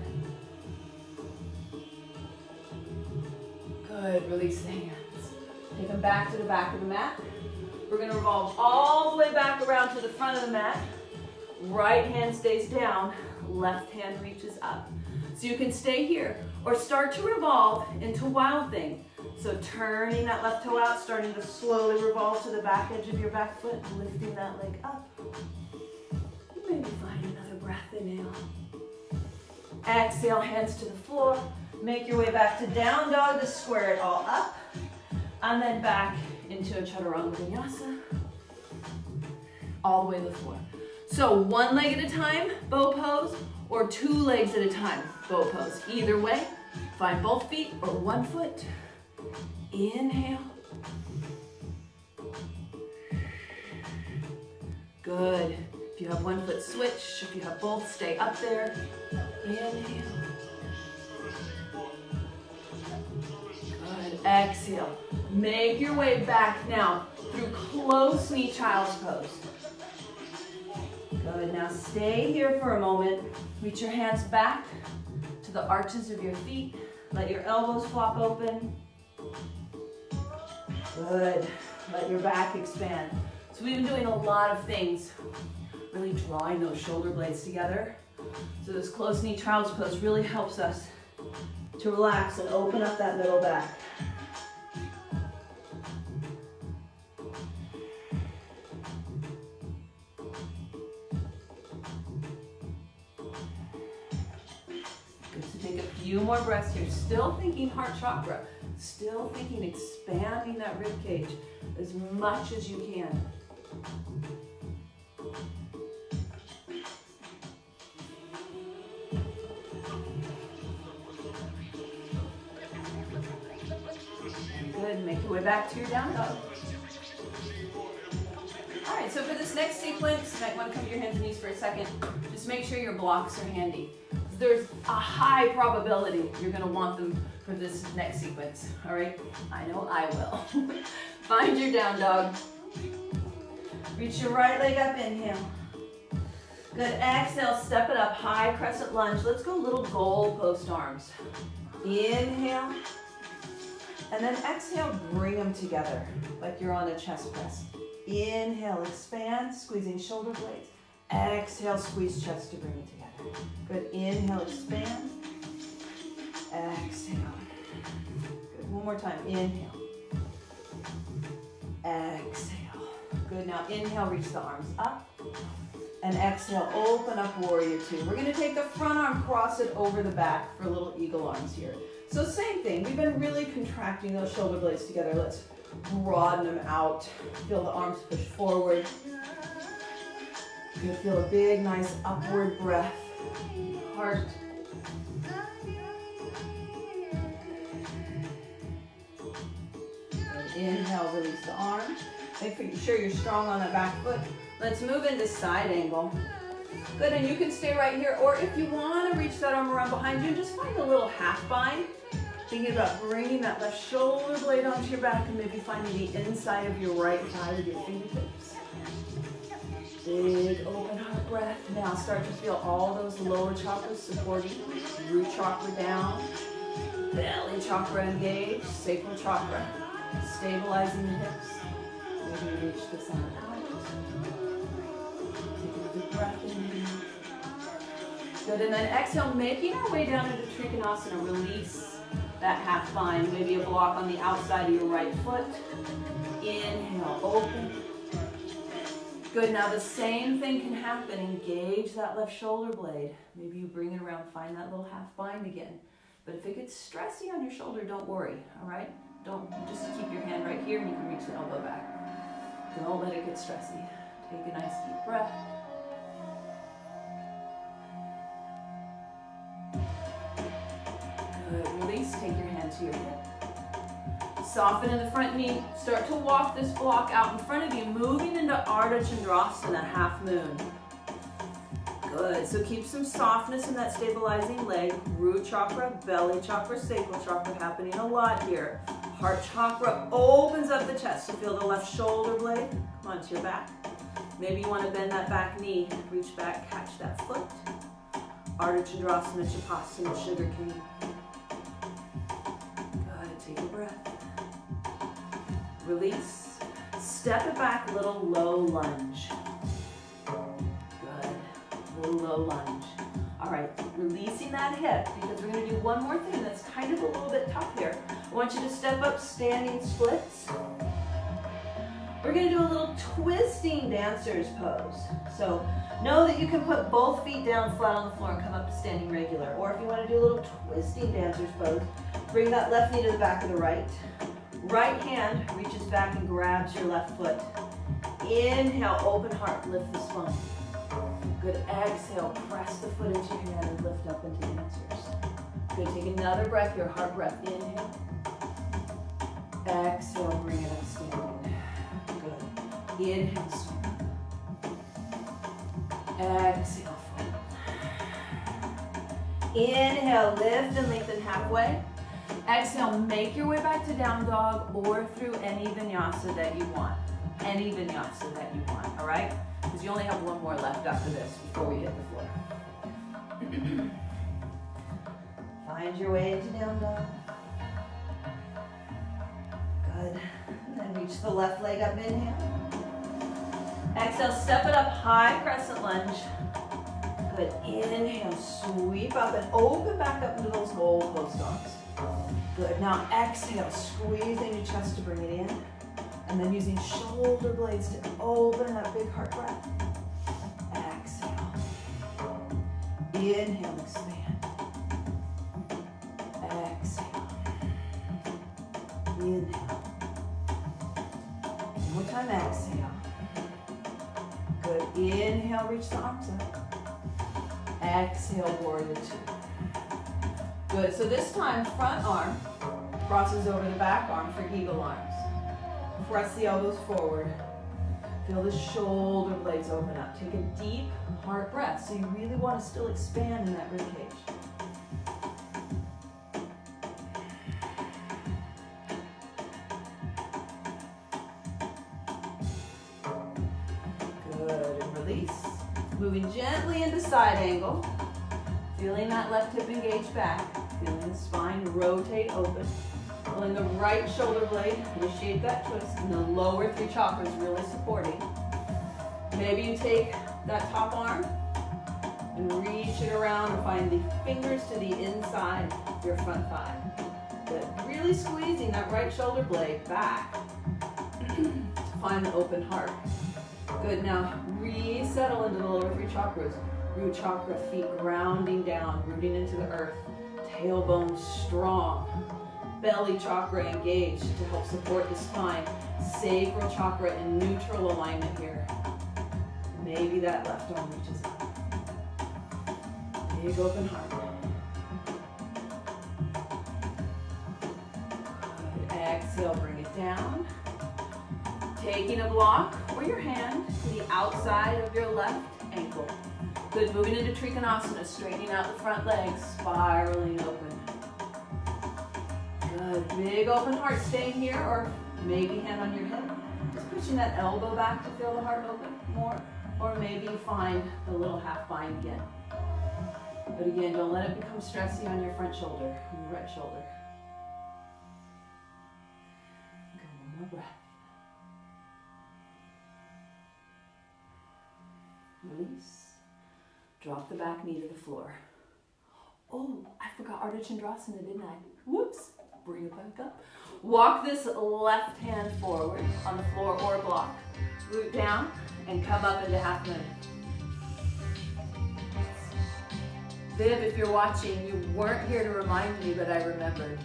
Good, release the hands. Take them back to the back of the mat. We're gonna revolve all the way back around to the front of the mat. Right hand stays down, left hand reaches up. So you can stay here or start to revolve into Wild Thing. So turning that left toe out, starting to slowly revolve to the back edge of your back foot, lifting that leg up. Maybe find another breath, inhale. Exhale, hands to the floor. Make your way back to down dog to square it all up. And then back into a Chaturanga Vinyasa. All the way to the floor. So one leg at a time, bow pose, or two legs at a time, bow pose. Either way, find both feet or one foot. Inhale. Good. If you have one foot, switch. If you have both, stay up there. Inhale. Good. Exhale. Make your way back now through close knee child's pose. Good. Now stay here for a moment. Reach your hands back to the arches of your feet. Let your elbows flop open. Good. Let your back expand. So we've been doing a lot of things, really drawing those shoulder blades together. So this close knee child's pose really helps us to relax and open up that middle back. Good to take a few more breaths here. Still thinking heart chakra. Still thinking expanding that rib cage as much as you can. Good, make your way back to your down dog. All right, so for this next sequence, you might want to come to your hands and knees for a second. Just make sure your blocks are handy. There's a high probability you're going to want them for this next sequence, all right? I know I will. Find your down dog. Reach your right leg up, inhale. Good, exhale, step it up, high crescent lunge. Let's go little goal post arms. Inhale, and then exhale, bring them together like you're on a chest press. Inhale, expand, squeezing shoulder blades. Exhale, squeeze chest to bring it together. Good, inhale, expand. Exhale. Good, one more time, inhale. Exhale. Good, now inhale, reach the arms up. And exhale, open up warrior two. We're gonna take the front arm, cross it over the back for little eagle arms here. So same thing, we've been really contracting those shoulder blades together. Let's Broaden them out. Feel the arms push forward. You're gonna feel a big, nice upward breath. Heart. And inhale, release the arms. Make sure you're strong on that back foot. Let's move into side angle. Good, and you can stay right here, or if you want to reach that arm around behind you, just find a little half bind. Thinking about bringing that left shoulder blade onto your back and maybe finding the inside of your right thigh with your fingertips. Big open heart breath. Now start to feel all those lower chakras supporting. Root chakra down, belly chakra engaged, sacral chakra stabilizing the hips. Maybe reach the side out. Take a deep breath in. Good, and then exhale, making our way down into Trikonasana. Release that half bind, maybe a block on the outside of your right foot. Inhale, open. Good, now the same thing can happen. Engage that left shoulder blade. Maybe you bring it around, find that little half bind again. But if it gets stressy on your shoulder, don't worry, all right? Don't, just keep your hand right here and you can reach the elbow back. Don't let it get stressy. Take a nice deep breath. Good, release, take your hand to your hip. Soften in the front knee. Start to walk this block out in front of you, moving into Ardha Chandrasana, half moon. Good, so keep some softness in that stabilizing leg. Root chakra, belly chakra, sacral chakra happening a lot here. Heart chakra opens up the chest. So feel the left shoulder blade come onto your back. Maybe you want to bend that back knee. Reach back, catch that foot. Ardha Chandrasana, Chapasana, sugar cane. Good, take a breath. Release. Step it back, little low lunge. Good. Little low lunge. All right, releasing that hip because we're going to do one more thing that's kind of a little bit tough here. I want you to step up, standing splits. We're going to do a little twisting dancer's pose. So know that you can put both feet down flat on the floor and come up to standing regular. Or if you want to do a little twisting dancer's pose, bring that left knee to the back of the right. Right hand reaches back and grabs your left foot. Inhale, open heart, lift the spine. Good, exhale, press the foot into your hand and lift up into dancers. Good, take another breath, your heart breath, inhale. Exhale, bring it up standing. Good, inhale, swing. Exhale, fold. Inhale, lift and lengthen halfway. Exhale, make your way back to down dog or through any vinyasa that you want. Any vinyasa that you want, all right? Because you only have one more left after this before we hit the floor. Find your way into down dog. Good. And then reach the left leg up, inhale. Exhale, step it up, high crescent lunge. Good, inhale, sweep up and open back up into those gold post arms. Good, now exhale, squeeze in your chest to bring it in. And then using shoulder blades to open that big heart breath. Exhale. Inhale, expand. Exhale. Inhale. One more time, exhale. Good, inhale, reach the arms up. Exhale, warrior two. Good, so this time, front arm crosses over the back arm for eagle arms. Press the elbows forward. Feel the shoulder blades open up. Take a deep heart breath. So you really want to still expand in that rib cage. Good, and release. Moving gently into side angle. Feeling that left hip engage back. Feeling the spine rotate open. Pulling the right shoulder blade, initiate that twist, and the lower three chakras really supporting. Maybe you take that top arm and reach it around and find the fingers to the inside of your front thigh. Good. Really squeezing that right shoulder blade back to find the open heart. Good, now resettle into the lower three chakras. Root chakra, feet grounding down, rooting into the earth. Tailbone strong. belly chakra engaged to help support the spine. Sacral chakra in neutral alignment here. Maybe that left arm reaches up. Big open heart. Good. Exhale, bring it down. Taking a block or your hand to the outside of your left ankle. Good, moving into Trikonasana, straightening out the front legs, spiraling open. Good, big open heart, staying here, or maybe hand on your hip. Just pushing that elbow back to feel the heart open more, or maybe find the little half bind again. But again, don't let it become stressy on your front shoulder, on your right shoulder. Go, one more breath. Release. Drop the back knee to the floor. Oh, I forgot Ardha Chandrasana, didn't I? Whoops. Bring it back up. Walk this left hand forward on the floor or block. Root down and come up into half moon. Viv, if you're watching, you weren't here to remind me, but I remembered.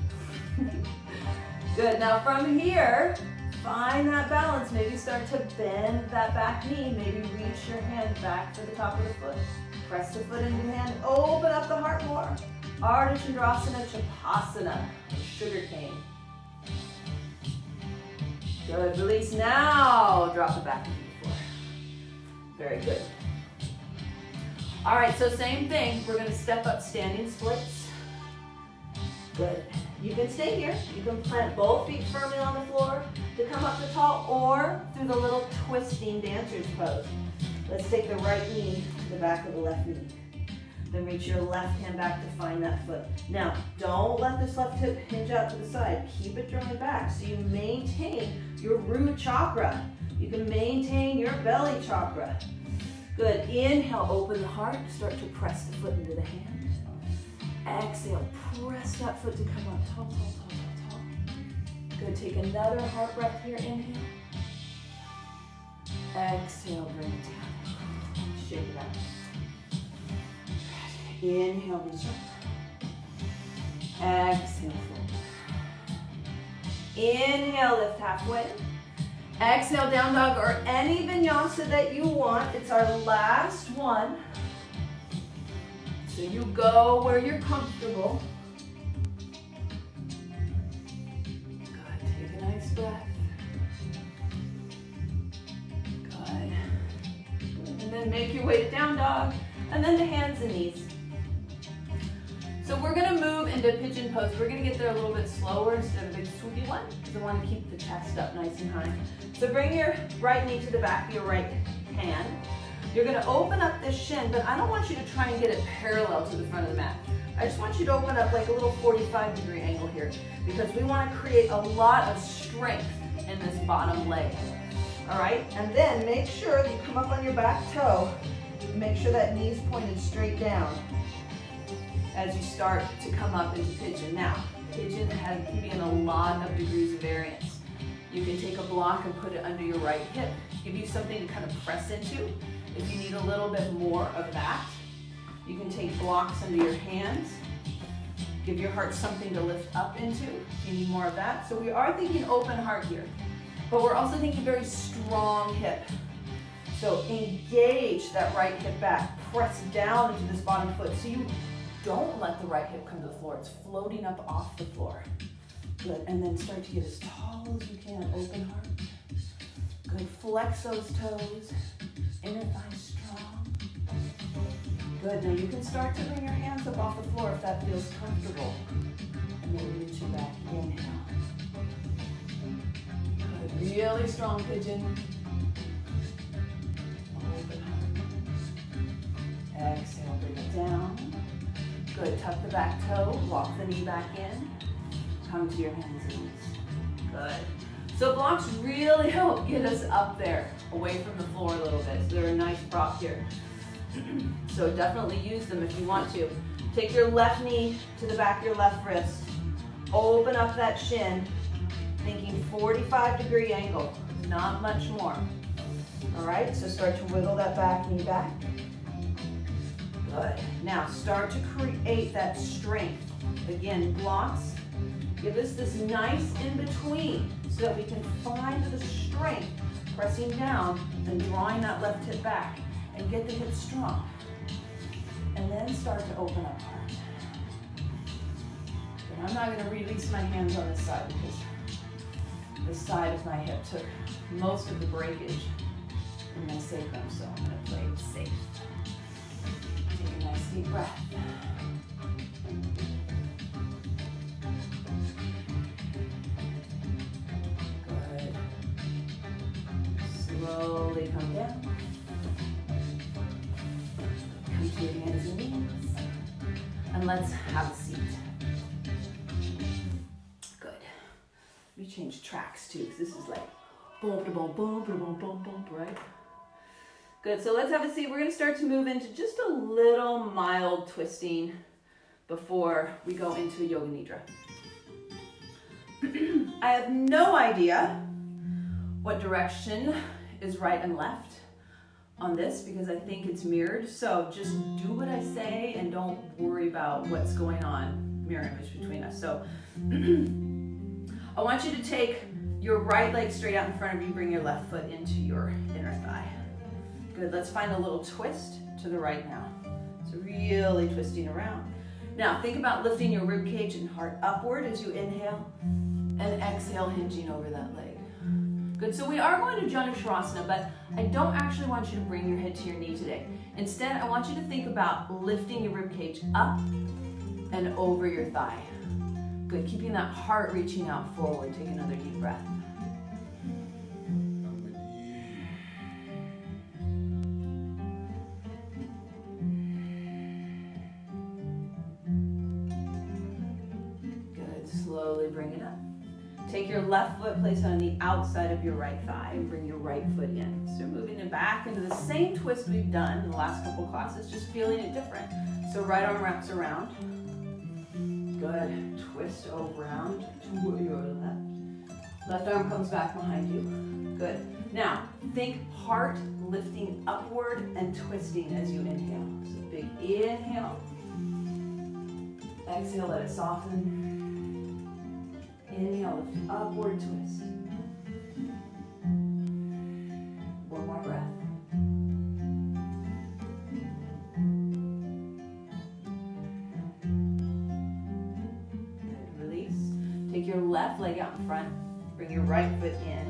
Good. Now from here, find that balance. Maybe start to bend that back knee. Maybe reach your hand back to the top of the foot. Press the foot into your hand. Open up the heart more. Ardha Chandrasana, Chapasana, sugar cane. Good. Release now. Drop the back knee to the floor. Very good. All right, so same thing. We're going to step up standing splits. Good. You can stay here. You can plant both feet firmly on the floor to come up to tall, or through the little twisting dancer's pose. Let's take the right knee to the back of the left knee. Then reach your left hand back to find that foot. Now, don't let this left hip hinge out to the side. Keep it drawn back so you maintain your root chakra. You can maintain your belly chakra. Good. Inhale, open the heart. Start to press the foot into the hand. Exhale, press that foot to come up tall, tall, tall, tall, tall. Good. Take another heart breath here. Inhale. Exhale, bring it down. Shake it out. Inhale, reach up. Exhale, fold. Inhale, lift halfway. Exhale, down dog, or any vinyasa that you want. It's our last one. So you go where you're comfortable. Good, take a nice breath. Good. And then make your way to down dog, and then to hands and knees. So we're gonna move into pigeon pose. We're gonna get there a little bit slower instead of a big swoopy one, because I wanna keep the chest up nice and high. So bring your right knee to the back of your right hand. You're gonna open up this shin, but I don't want you to try and get it parallel to the front of the mat. I just want you to open up like a little 45-degree angle here, because we wanna create a lot of strength in this bottom leg. All right, and then make sure that you come up on your back toe. Make sure that knee's pointed straight down as you start to come up into pigeon. Now, pigeon can be in a lot of degrees of variance. You can take a block and put it under your right hip, give you something to kind of press into. If you need a little bit more of that, you can take blocks under your hands, give your heart something to lift up into if you need more of that. So we are thinking open heart here, but we're also thinking very strong hip. So engage that right hip back, press down into this bottom foot so you don't let the right hip come to the floor. It's floating up off the floor. Good, and then start to get as tall as you can, open heart. Good, flex those toes, inner thigh strong. Good, now you can start to bring your hands up off the floor if that feels comfortable. And then reach it back, inhale. Good, really strong pigeon. Open heart. Exhale, bring it down. Good, tuck the back toe, walk the knee back in. Come to your hands and knees. Good. So blocks really help get us up there, away from the floor a little bit. So they're a nice prop here. So definitely use them if you want to. Take your left knee to the back of your left wrist. Open up that shin, thinking 45-degree angle, not much more. All right, so start to wiggle that back knee back. Good. Now start to create that strength. Again, blocks Give us this nice in-between so that we can find the strength, pressing down and drawing that left hip back and get the hips strong. And then start to open up heart. And I'm not going to release my hands on this side because this side of my hip took most of the breakage in my sacrum, so I'm going to play it safe. Take a nice deep breath. Good. Slowly come down. Come to your hands and knees. And let's have a seat. Good. Let me change tracks too, because this is like boom, boom, boom, boom, boom, boom, right? Good, so let's have a seat. We're going to start to move into just a little mild twisting before we go into Yoga Nidra. I have no idea what direction is right and left on this because I think it's mirrored. So just do what I say and don't worry about what's going on, mirror image between us. So I want you to take your right leg straight out in front of you, bring your left foot into your inner thigh. Good, let's find a little twist to the right now. So really twisting around. Now think about lifting your rib cage and heart upward as you inhale and exhale, hinging over that leg. Good, so we are going to Janushrasana, but I don't actually want you to bring your head to your knee today. Instead, I want you to think about lifting your rib cage up and over your thigh. Good, keeping that heart reaching out forward. Take another deep breath. Slowly bring it up. Take your left foot, place it on the outside of your right thigh, and bring your right foot in. So moving it back into the same twist we've done in the last couple classes, just feeling it different. So right arm wraps around. Good. Twist around to your left. Left arm comes back behind you. Good. Now, think heart lifting upward and twisting as you inhale. So big inhale. Exhale, let it soften. Inhale, lift, upward twist. One more breath. Good, release. Take your left leg out in front. Bring your right foot in.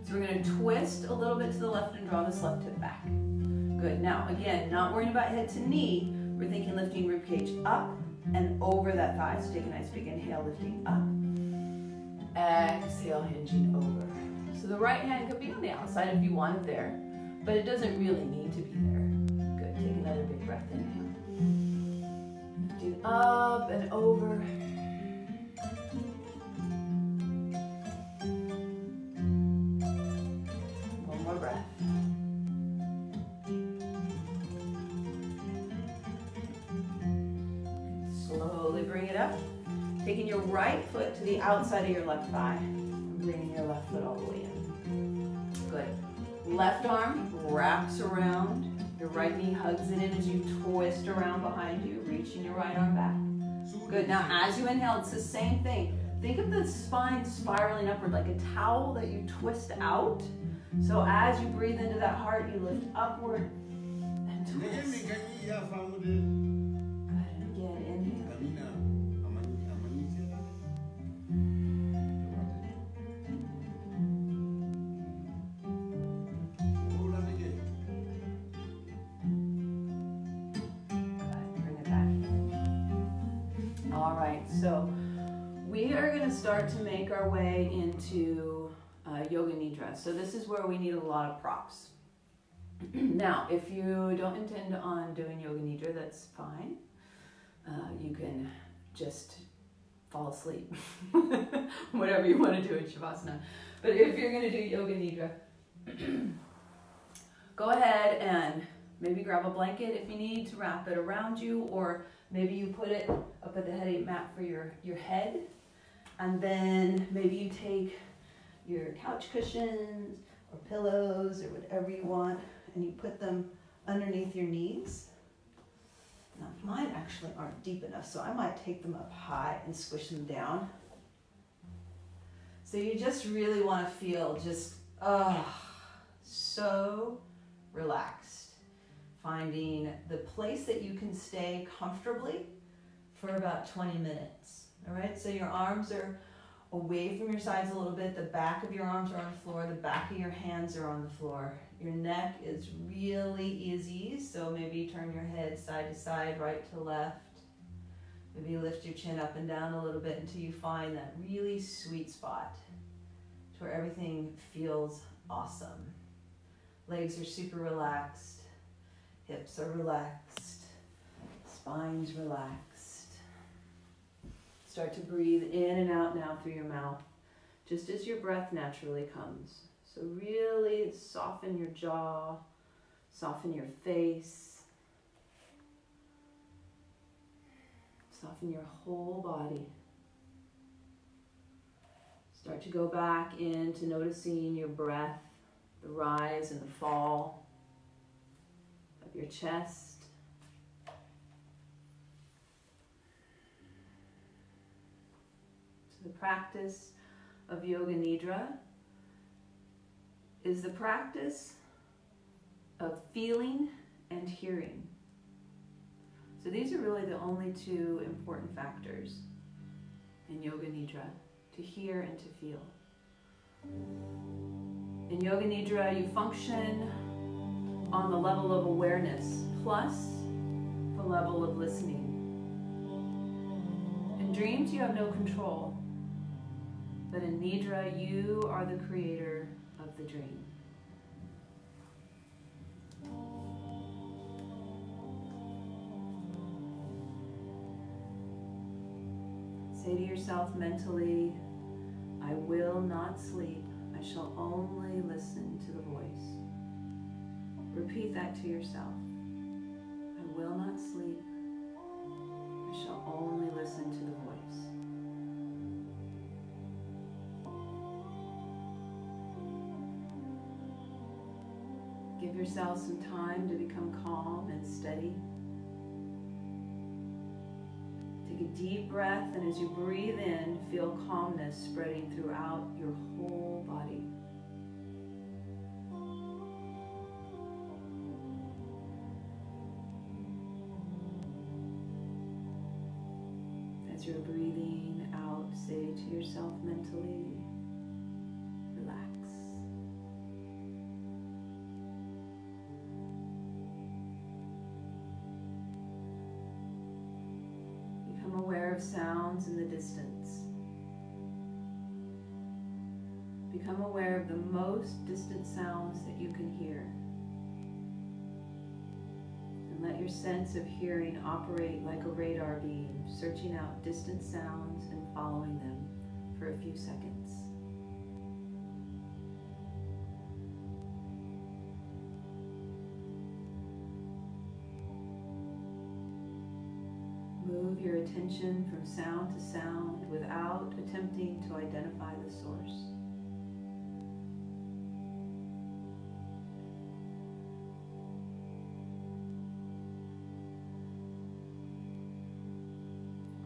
So we're going to twist a little bit to the left and draw this left hip back. Good. Now, again, not worrying about head to knee. We're thinking lifting ribcage up and over that thigh. So take a nice big inhale, lifting up. Exhale, hinging over. So the right hand could be on the outside if you want it there, but it doesn't really need to be there. Good, take another big breath, inhale. Lifting up and over. One more breath. Slowly bring it up. Taking your right foot to the outside of your left thigh, and bringing your left foot all the way in. Good. Left arm wraps around, your right knee hugs it in as you twist around behind you, reaching your right arm back. Good. Now as you inhale, it's the same thing. Think of the spine spiraling upward like a towel that you twist out. So as you breathe into that heart, you lift upward and twist. Good. And again, inhale. So we are going to start to make our way into Yoga Nidra. So this is where we need a lot of props. Now, if you don't intend on doing Yoga Nidra, that's fine. You can just fall asleep, whatever you want to do in Shavasana. But if you're going to do Yoga Nidra, go ahead and maybe grab a blanket if you need to wrap it around you, or maybe you put it up at the headache mat for your head, and then maybe you take your couch cushions or pillows or whatever you want, and you put them underneath your knees. Now, mine actually aren't deep enough, so I might take them up high and squish them down. So you just really want to feel just, so relaxed. Finding the place that you can stay comfortably for about 20 minutes. All right, so your arms are away from your sides a little bit. The back of your arms are on the floor. The back of your hands are on the floor. Your neck is really easy, so maybe turn your head side to side, right to left. Maybe lift your chin up and down a little bit until you find that really sweet spot to where everything feels awesome. Legs are super relaxed. Hips are relaxed. Spine's relaxed. Start to breathe in and out now through your mouth, just as your breath naturally comes. So really soften your jaw, soften your face, soften your whole body. Start to go back into noticing your breath, the rise and the fall of your chest. So the practice of Yoga Nidra is the practice of feeling and hearing. So these are really the only two important factors in Yoga Nidra, to hear and to feel. In Yoga Nidra, you function on the level of awareness plus the level of listening. In dreams, you have no control, but in Nidra, you are the creator of the dream. Say to yourself mentally, I will not sleep. I shall only listen to the voice. Repeat that to yourself. I will not sleep. I shall only listen to the voice. Give yourself some time to become calm and steady. Take a deep breath, and as you breathe in, feel calmness spreading throughout your whole body. As you're breathing out, say to yourself mentally, relax. Become aware of sounds in the distance. Become aware of the most distant sounds that you can hear. And let your sense of hearing operate like a radar beam, searching out distant sounds and following them for a few seconds. Move your attention from sound to sound without attempting to identify the source.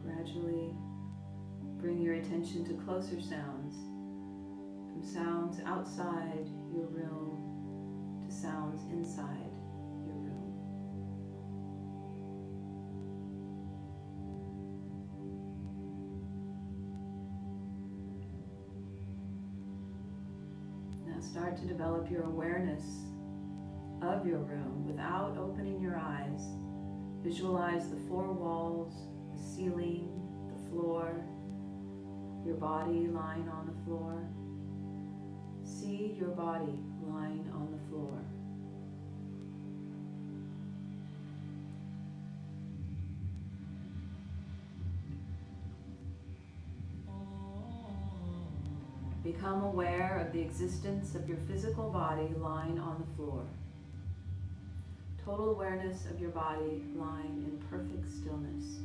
Gradually bring your attention to closer sounds, from sounds outside your room to sounds inside your room. Now start to develop your awareness of your room without opening your eyes. Visualize the four walls, the ceiling, the floor, your body lying on the floor. See your body lying on the floor. Become aware of the existence of your physical body lying on the floor. Total awareness of your body lying in perfect stillness.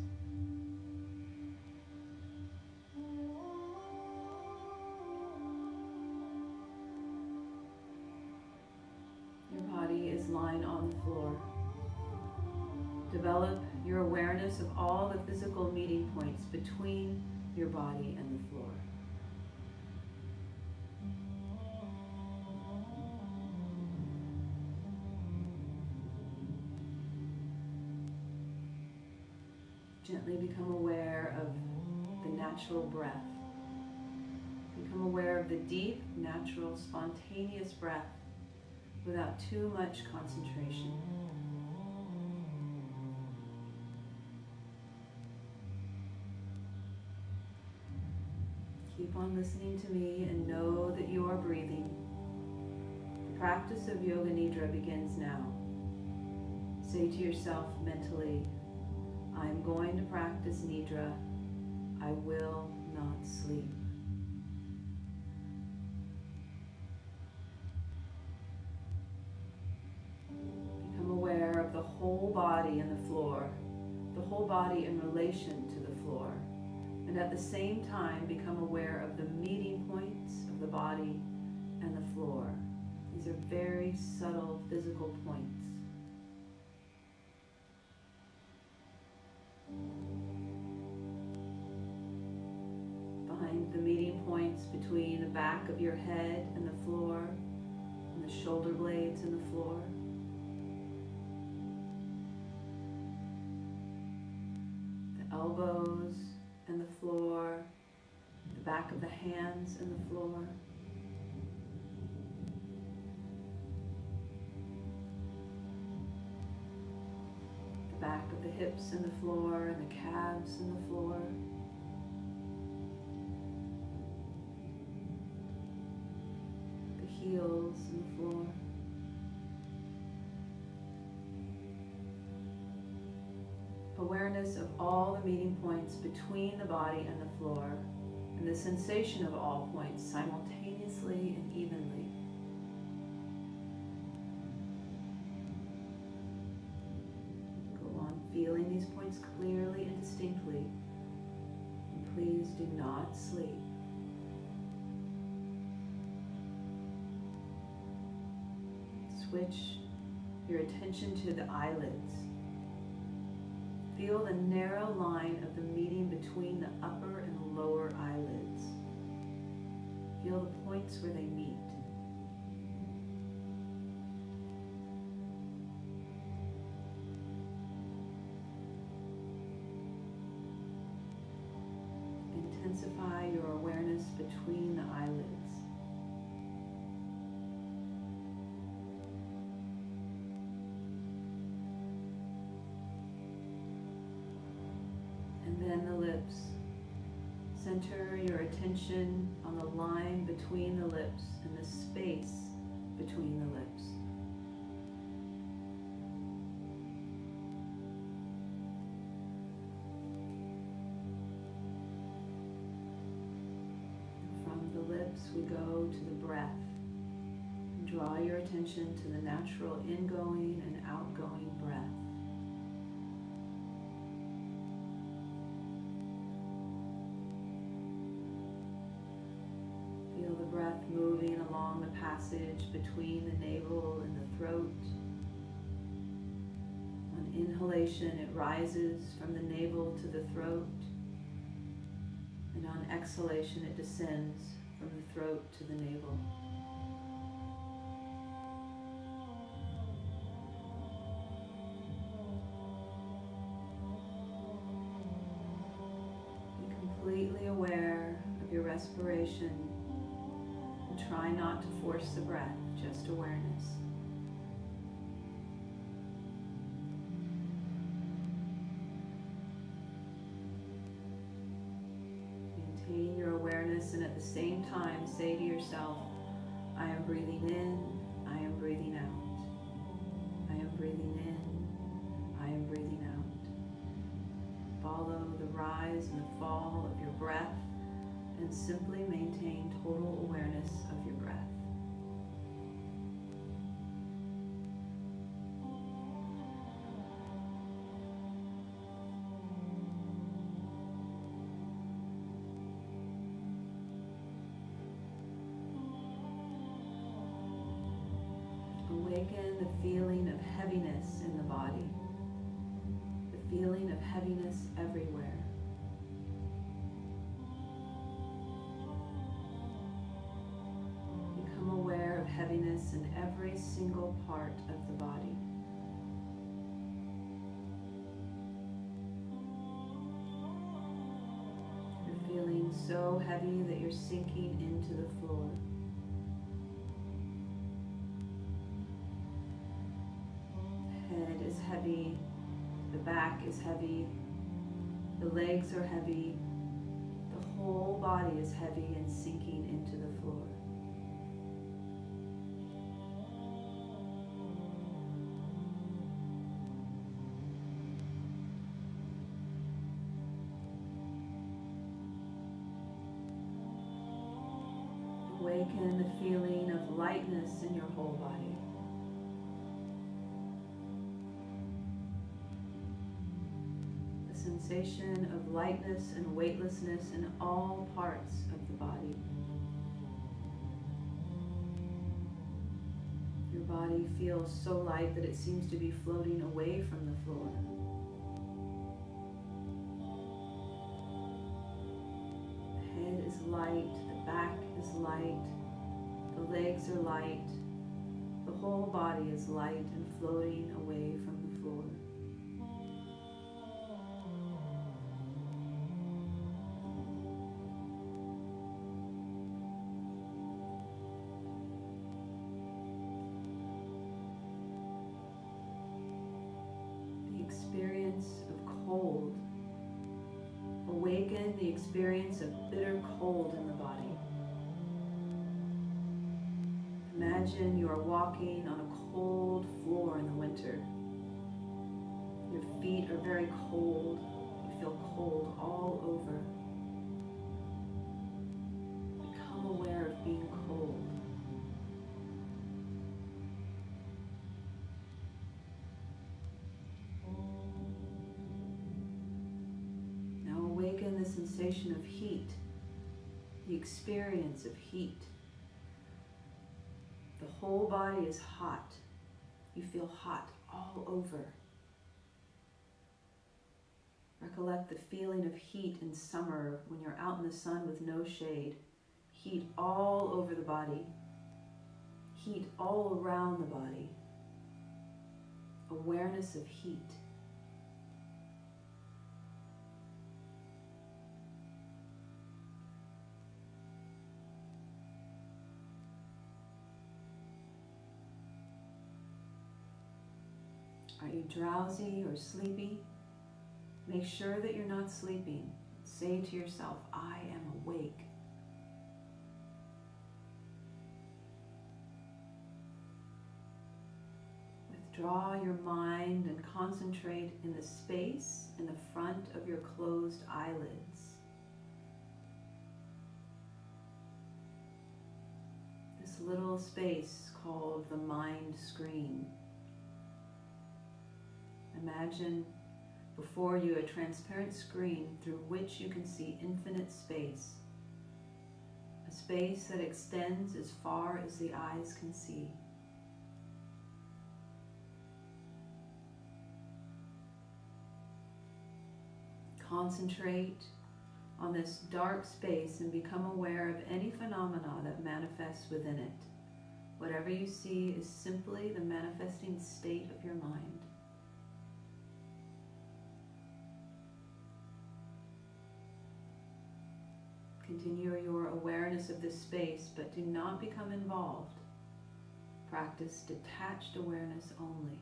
Your body is lying on the floor. Develop your awareness of all the physical meeting points between your body and the floor. Gently become aware of the natural breath. Become aware of the deep, natural, spontaneous breath without too much concentration. Keep on listening to me and know that you are breathing. The practice of Yoga Nidra begins now. Say to yourself mentally, I am going to practice Nidra. I will not sleep. Become aware of the whole body and the floor, the whole body in relation to the floor, and at the same time become aware of the meeting points of the body and the floor. These are very subtle physical points. Find the meeting points between the back of your head and the floor, and the shoulder blades and the floor. The elbows and the floor, the back of the hands and the floor. The back of the hips and the floor, and the calves and the floor. Heels and the floor. Awareness of all the meeting points between the body and the floor, and the sensation of all points simultaneously and evenly. Go on feeling these points clearly and distinctly, and please do not sleep. Switch your attention to the eyelids. Feel the narrow line of the meeting between the upper and the lower eyelids. Feel the points where they meet. Intensify your awareness between the eyelids. And then the lips. Center your attention on the line between the lips and the space between the lips. From the lips we go to the breath. Draw your attention to the natural ingoing and outgoing breath. Feel the breath moving along the passage between the navel and the throat. On inhalation, it rises from the navel to the throat. And on exhalation, it descends from the throat to the navel. Be completely aware of your respiration. Try not to force the breath, just awareness. Maintain your awareness and at the same time say to yourself, I am breathing in, I am breathing out. I am breathing in, I am breathing out. Follow the rise and the fall of your breath and simply maintain total awareness of your breath. Awaken the feeling of heaviness in the body. feeling of heaviness everywhere. Become aware of heaviness in every single part of the body. You're feeling so heavy that you're sinking into the floor. The head is heavy, the back is heavy, the legs are heavy, the whole body is heavy and sinking into the floor. Awaken the feeling of lightness in your whole body. The sensation of lightness and weightlessness in all parts of the body. Your body feels so light that it seems to be floating away from the floor. The head is light, the back is light, the legs are light, the whole body is light and floating away from the floor. The experience of cold. Awaken the experience of bitter cold in the body. Imagine you are walking on a cold floor in the winter. Your feet are very cold. You feel cold all over. Become aware of being cold. Now awaken the sensation of heat, the experience of heat. The whole body is hot. You feel hot all over. Recollect the feeling of heat in summer when you're out in the sun with no shade. Heat all over the body. Heat all around the body. Awareness of heat. Are you drowsy or sleepy? Make sure that you're not sleeping. Say to yourself, I am awake. Withdraw your mind and concentrate in the space in the front of your closed eyelids. This little space called the mind screen. Imagine before you a transparent screen through which you can see infinite space. A space that extends as far as the eyes can see. Concentrate on this dark space and become aware of any phenomena that manifests within it. Whatever you see is simply the manifesting state of your mind. Continue your awareness of this space, but do not become involved. Practice detached awareness only.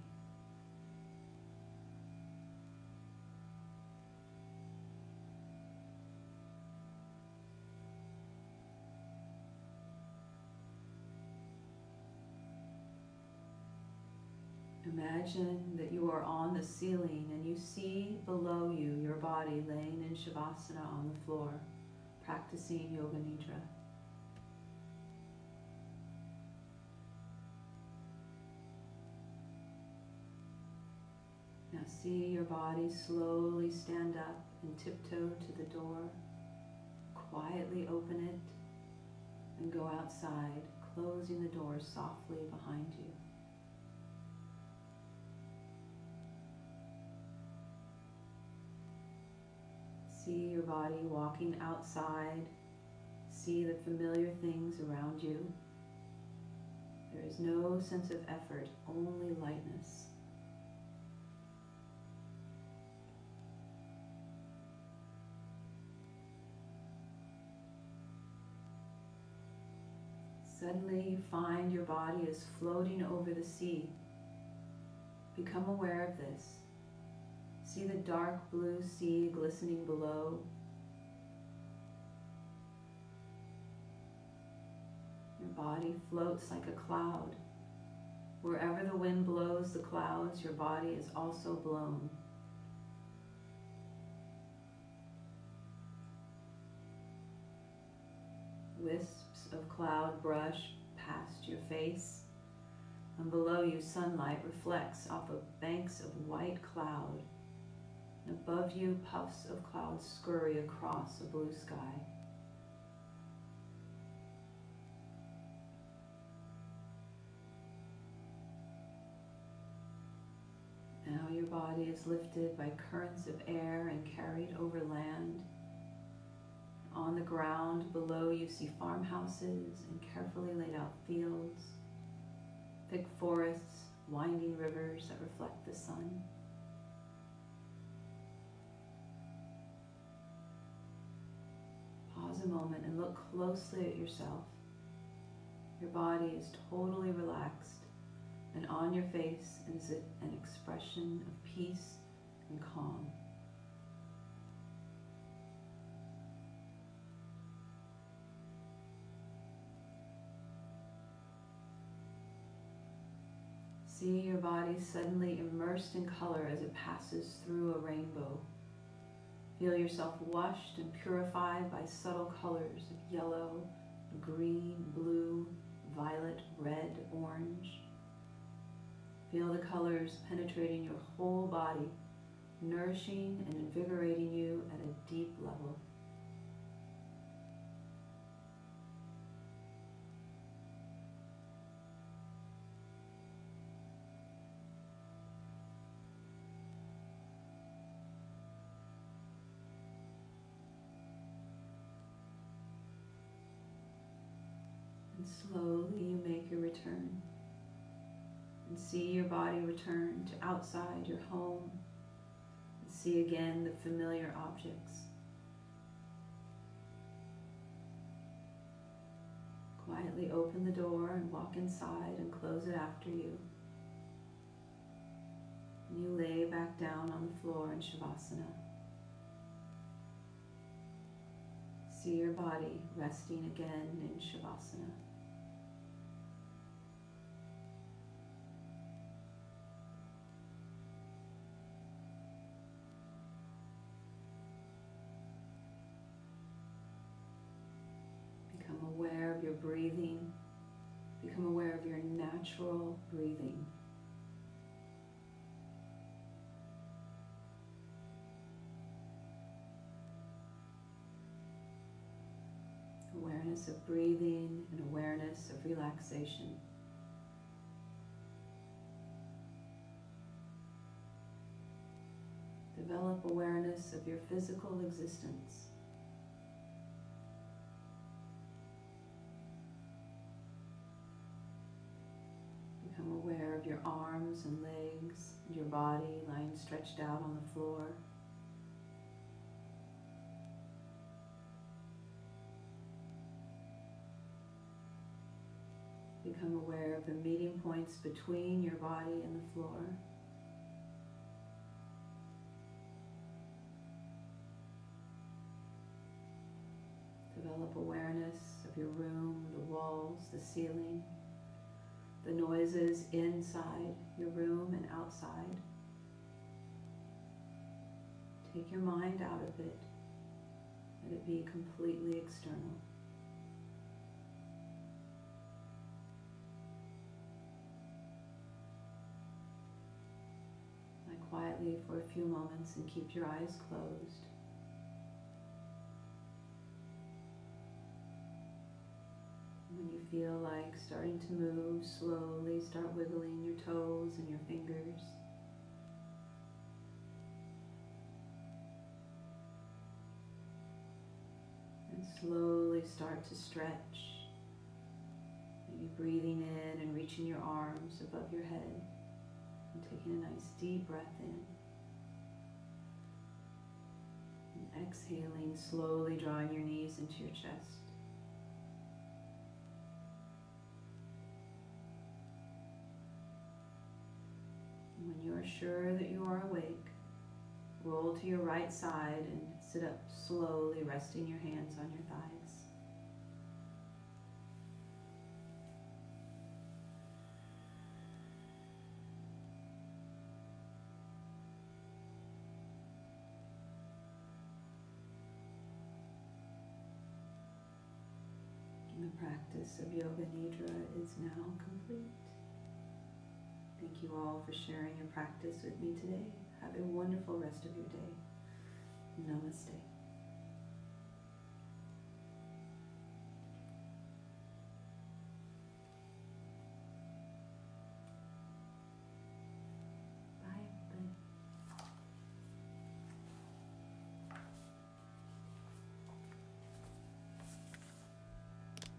Imagine that you are on the ceiling and you see below you your body laying in Shavasana on the floor, practicing Yoga Nidra. Now see your body slowly stand up and tiptoe to the door. Quietly open it and go outside, closing the door softly behind you. See your body walking outside. See the familiar things around you. There is no sense of effort, only lightness. Suddenly you find your body is floating over the sea. Become aware of this. See the dark blue sea glistening below. Your body floats like a cloud. Wherever the wind blows the clouds, your body is also blown. Wisps of cloud brush past your face, and below you sunlight reflects off of banks of white cloud, and above you puffs of cloud scurry across a blue sky. Now your body is lifted by currents of air and carried over land. On the ground below you see farmhouses and carefully laid out fields, thick forests, winding rivers that reflect the sun. Pause a moment and look closely at yourself. Your body is totally relaxed, and on your face is an expression of peace and calm. See your body suddenly immersed in color as it passes through a rainbow. Feel yourself washed and purified by subtle colors of yellow, green, blue, violet, red, orange. Feel the colors penetrating your whole body, nourishing and invigorating you at a deep level. Slowly you make your return and see your body return to outside your home and see again the familiar objects. Quietly open the door and walk inside and close it after you. And you lay back down on the floor in Shavasana. See your body resting again in Shavasana. Become aware of your breathing. Become aware of your natural breathing. Awareness of breathing and awareness of relaxation. Develop awareness of your physical existence. Become aware of your arms and legs, and your body lying stretched out on the floor. Become aware of the meeting points between your body and the floor. Develop awareness of your room, the walls, the ceiling, the noises inside your room and outside. Take your mind out of it. Let it be completely external. Quietly for a few moments and keep your eyes closed. When you feel like starting to move, slowly start wiggling your toes and your fingers. And slowly start to stretch. Maybe breathing in and reaching your arms above your head. And taking a nice deep breath in. And exhaling, slowly drawing your knees into your chest. And when you are sure that you are awake, roll to your right side and sit up slowly, resting your hands on your thighs. The practice of Yoga Nidra is now complete. Thank you all for sharing your practice with me today. Have a wonderful rest of your day. Namaste.